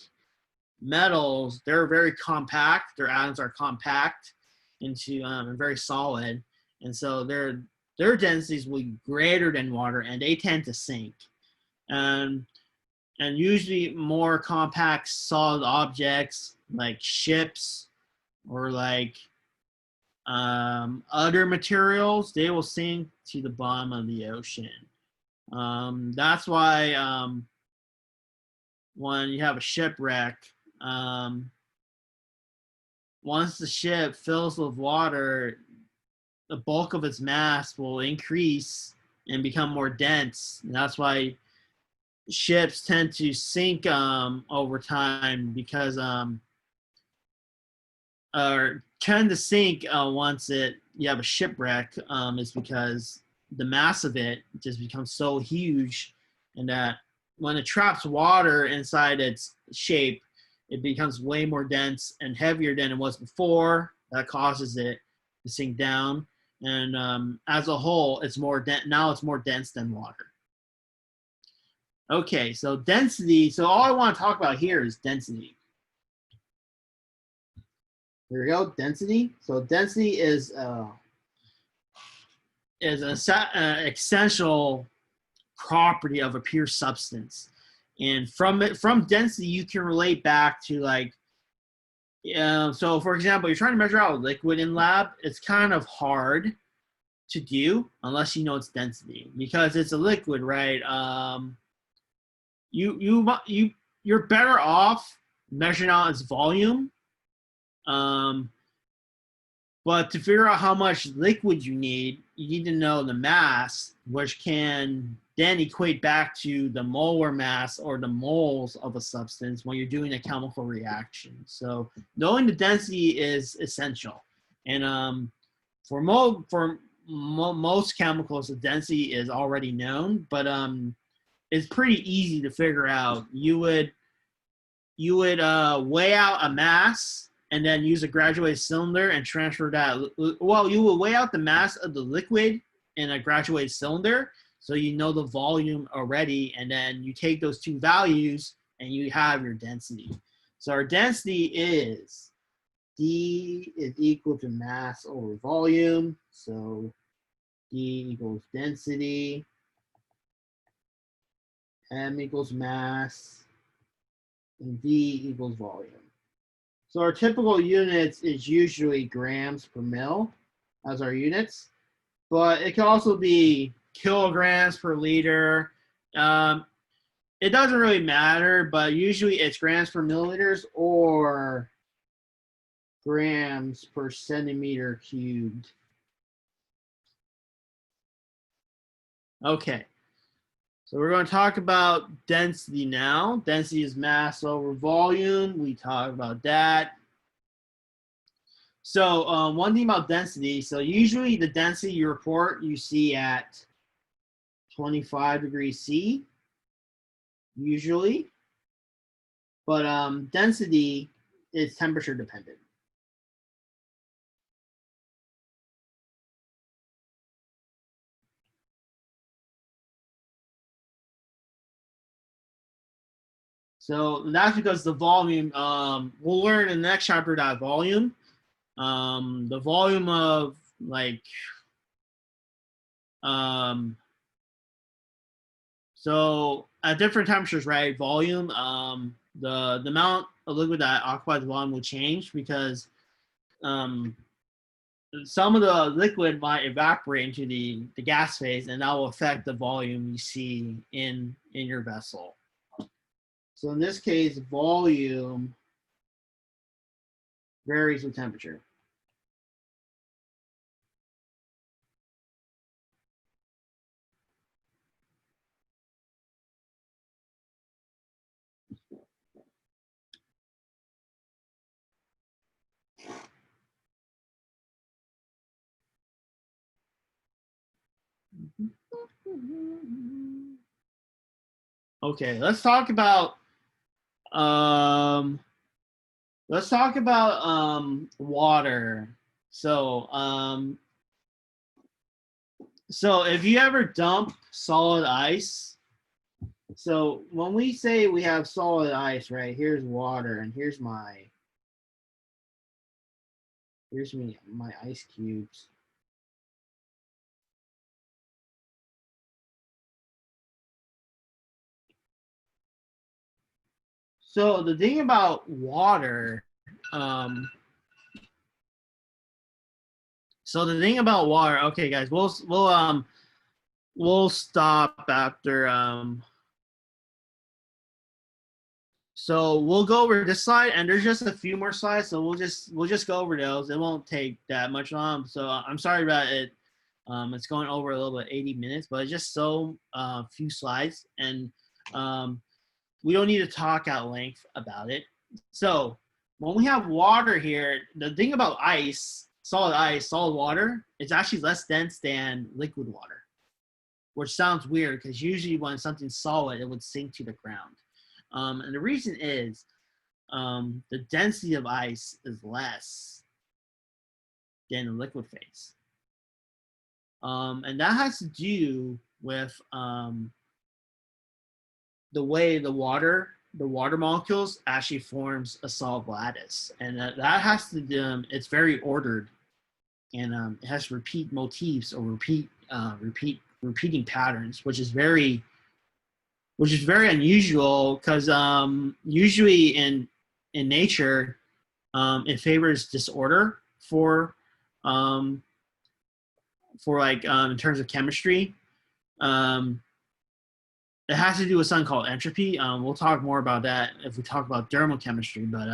metals, they're very compact. Their atoms are compact into and very solid, and so their densities will be greater than water, and they tend to sink. And usually more compact solid objects like ships or like Other materials, they will sink to the bottom of the ocean. That's why when you have a shipwreck, once the ship fills with water, the bulk of its mass will increase and become more dense. And that's why ships tend to sink over time, because or tend to sink once you have a shipwreck, is because the mass of it just becomes so huge, and that when it traps water inside its shape, it becomes way more dense and heavier than it was before. That causes it to sink down, and as a whole, it's more now it's more dense than water. Okay, so density. So all I want to talk about here is density. Here we go, density. So density is an essential property of a pure substance, and from density you can relate back to, like, so for example, you're trying to measure out liquid in lab. It's kind of hard to do unless you know its density, because it's a liquid, right? You're better off measuring out its volume. But to figure out how much liquid you need to know the mass, which can then equate back to the molar mass or the moles of a substance when you're doing a chemical reaction. So knowing the density is essential. And for most chemicals, the density is already known, but it's pretty easy to figure out. You would weigh out a mass and then use a graduated cylinder and transfer that. Well, you will weigh out the mass of the liquid in a graduated cylinder, so you know the volume already, and then you take those two values and you have your density. So our density is D is equal to mass over volume. So D equals density, M equals mass, and V equals volume. So our typical units is usually grams per mil as our units, but it can also be kilograms per liter. It doesn't really matter, but usually it's grams per milliliters or grams per centimeter cubed. Okay, so we're going to talk about density now. Density is mass over volume. We talked about that. So one thing about density, so usually the density you report you see at 25 degrees C, usually. But density is temperature dependent. So that's because the volume, we'll learn in the next chapter that volume, the volume of, like, so at different temperatures, right, volume, the amount of liquid that occupies the volume will change, because some of the liquid might evaporate into the gas phase, and that will affect the volume you see in your vessel. So in this case, volume varies with temperature. Okay, let's talk about water. So if you ever dump solid ice, so when we say we have solid ice, right, here's water, and here's my ice cubes. So the thing about water, So the thing about water, okay, guys, we'll stop after so we'll go over this slide, and there's just a few more slides, so we'll just go over those. It won't take that much long. So I'm sorry about it. It's going over a little bit, 80 minutes, but it's just so few slides, and we don't need to talk at length about it. So when we have water here, the thing about ice, solid water, it's actually less dense than liquid water, which sounds weird because usually when something's solid, it would sink to the ground. And the reason is the density of ice is less than the liquid phase. And that has to do with the way the water molecules actually forms a solid lattice. And that has to do, it's very ordered, and it has to repeat motifs or repeating patterns, which is very unusual because usually in nature it favors disorder for like in terms of chemistry. It has to do with something called entropy. We'll talk more about that if we talk about thermochemistry, but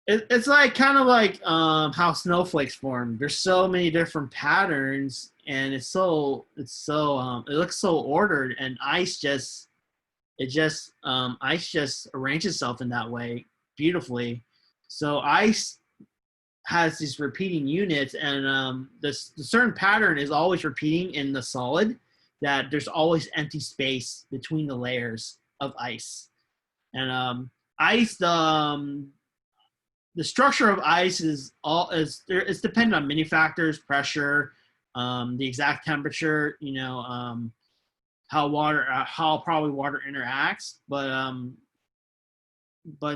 it's like kind of like how snowflakes form. There's so many different patterns, and it looks so ordered, and ice just arranges itself in that way beautifully. So ice has these repeating units, and the certain pattern is always repeating in the solid, that there's always empty space between the layers of ice. And ice, the structure of ice is it's dependent on many factors: pressure, the exact temperature, how probably water interacts. But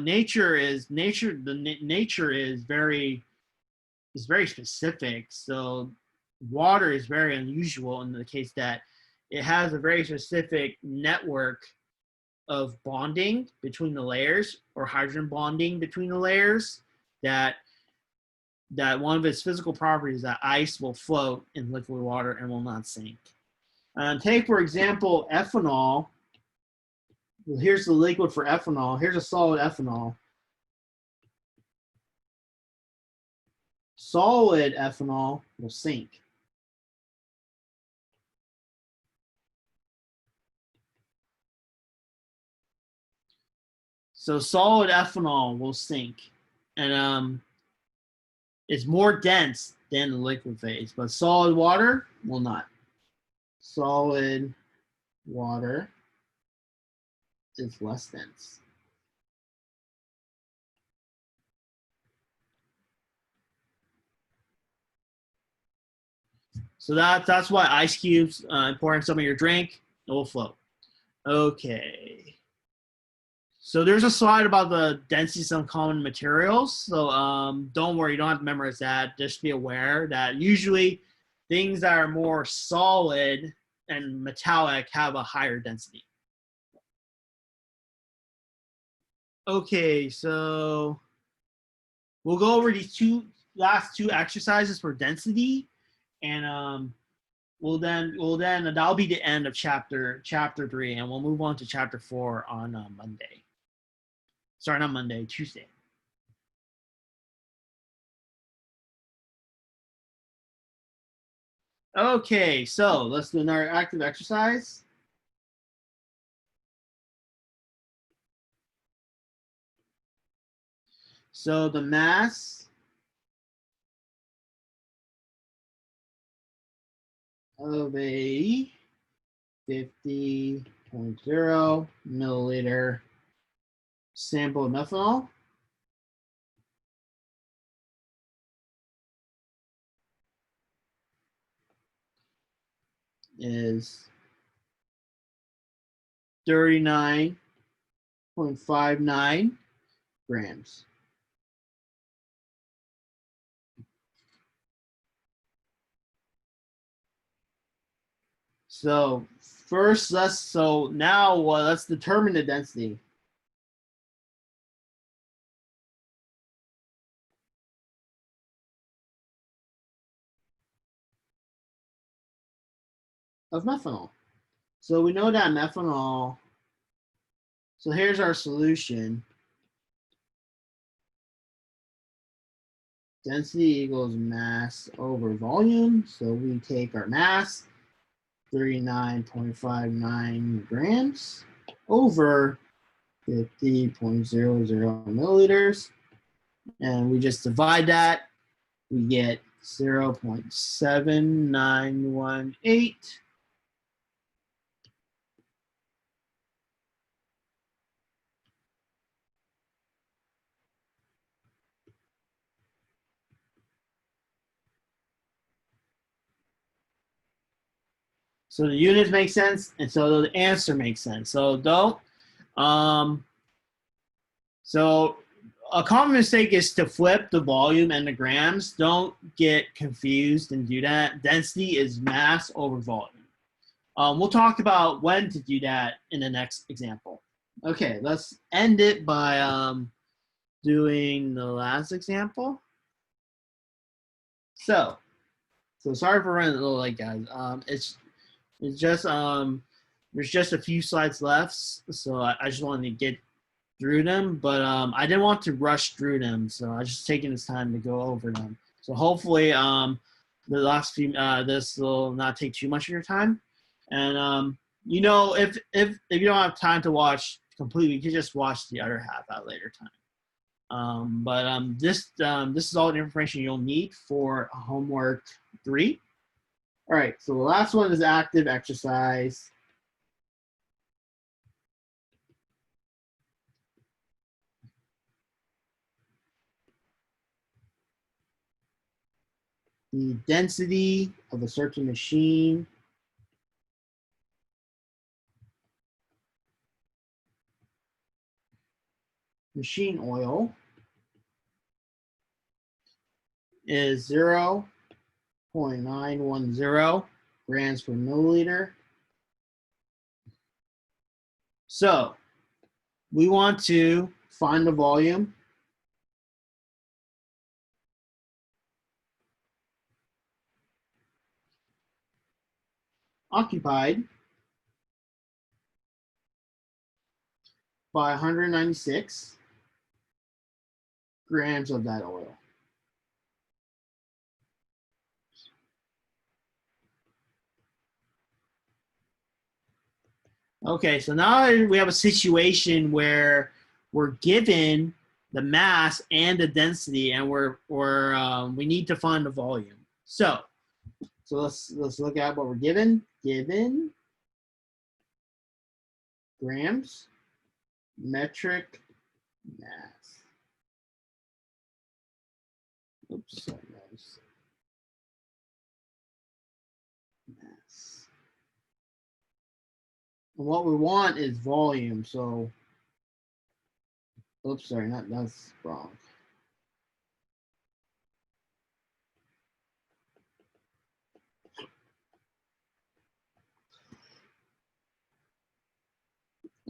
nature is very specific. So water is very unusual in the case that it has a very specific network of bonding between the layers, or hydrogen bonding between the layers, that one of its physical properties is that ice will float in liquid water and will not sink. Take, for example, ethanol. Well, here's the liquid for ethanol. Here's a solid ethanol. Solid ethanol will sink. So solid ethanol will sink, and it's more dense than the liquid phase, but solid water will not. Solid water is less dense. So that's why ice cubes, pouring some of your drink, it will float. Okay. So there's a slide about the density of some common materials. So don't worry, you don't have to memorize that. Just be aware that usually things that are more solid and metallic have a higher density. Okay, so we'll go over these last two exercises for density, and that'll be the end of chapter 3, and we'll move on to chapter 4 on Monday. Sorry, not Monday, Tuesday. Okay, so let's do another active exercise. So the mass of a 50.0 milliliter sample of methanol is 39.59 grams. So first, let's determine the density. of methanol. So we know that methanol, so here's our solution. Density equals mass over volume. So we take our mass, 39.59 grams, over 50.00 milliliters. And we just divide that. We get 0.7918. So the units make sense, and so the answer makes sense. So don't. So a common mistake is to flip the volume and the grams. Don't get confused and do that. Density is mass over volume. We'll talk about when to do that in the next example. Okay, let's end it by doing the last example. So sorry for running a little late, guys. It's just there's just a few slides left, so I just wanted to get through them, but I didn't want to rush through them, so I was just taking this time to go over them. So hopefully the last few this will not take too much of your time. And you know, if you don't have time to watch completely, you can just watch the other half at a later time. This is all the information you'll need for homework 3. All right, so the last one is active exercise. The density of a certain machine oil is 0.910 grams per milliliter. So we want to find the volume occupied by 196 grams of that oil. Okay, so now we have a situation where we're given the mass and the density, and we need to find the volume. So let's look at what we're given. Given grams, metric mass. Oops, sorry guys. Mass. And what we want is volume. So, oops, sorry, that's wrong.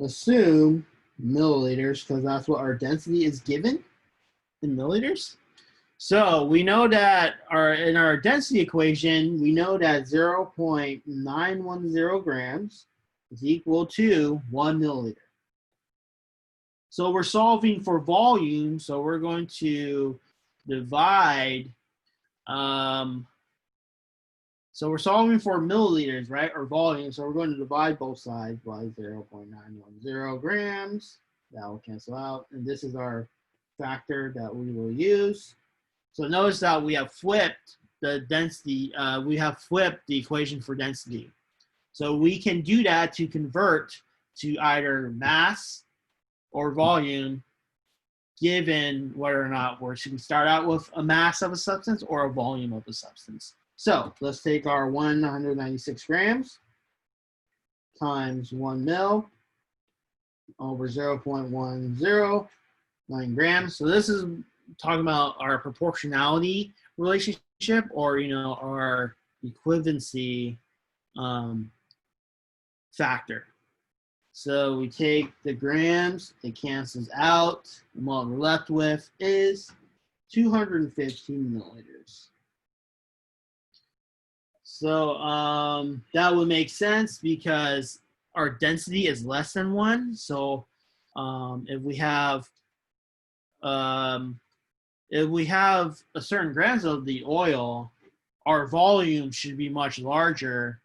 Assume milliliters, because that's what our density is given in milliliters. So we know that in our density equation, we know that 0.910 grams is equal to 1 milliliter. So we're solving for volume, so we're going to divide. So we're solving for milliliters, right, or volume. So we're going to divide both sides by 0.910 grams. That will cancel out. And this is our factor that we will use. So notice that we have flipped the density. We have flipped the equation for density. So we can do that to convert to either mass or volume, given whether or not should we start out with a mass of a substance or a volume of a substance. So let's take our 196 grams times 1 mil over 0.109 grams. So this is talking about our proportionality relationship, or our equivalency factor. So we take the grams, it cancels out, and what we're left with is 215 milliliters. So that would make sense because our density is less than 1. So if we have a certain grams of the oil, our volume should be much larger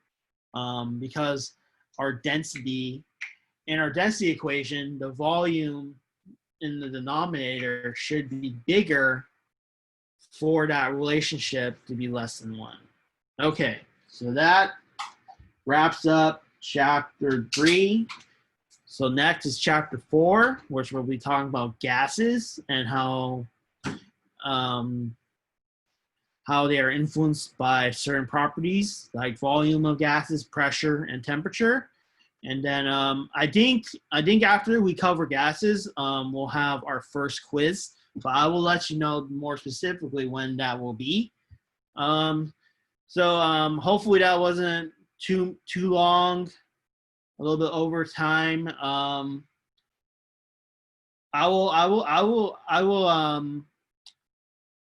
because our density, in our density equation, the volume in the denominator should be bigger for that relationship to be less than 1. Okay, so that wraps up chapter 3. So next is chapter 4, which we'll be talking about gases and how they are influenced by certain properties like volume of gases, pressure, and temperature. And then I think after we cover gases, we'll have our first quiz. But I will let you know more specifically when that will be. So hopefully that wasn't too long, a little bit over time.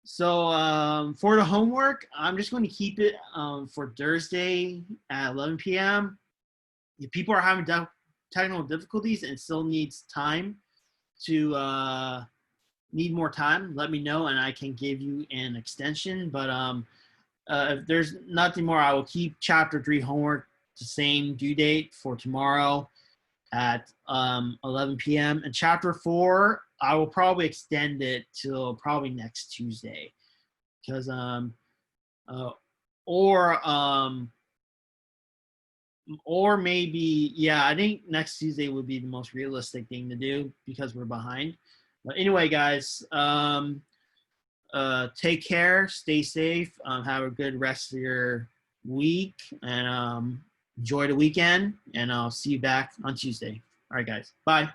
So for the homework, I'm just going to keep it for Thursday at 11 p.m. If people are having technical difficulties and still needs time to need more time, let me know and I can give you an extension. But if there's nothing more, I will keep chapter 3 homework the same due date for tomorrow at 11 p.m. And chapter 4, I will probably extend it till probably next Tuesday, because or maybe, yeah, I think next Tuesday would be the most realistic thing to do because we're behind. But anyway, guys, take care, stay safe, have a good rest of your week, and enjoy the weekend, and I'll see you back on Tuesday. All right, guys, bye.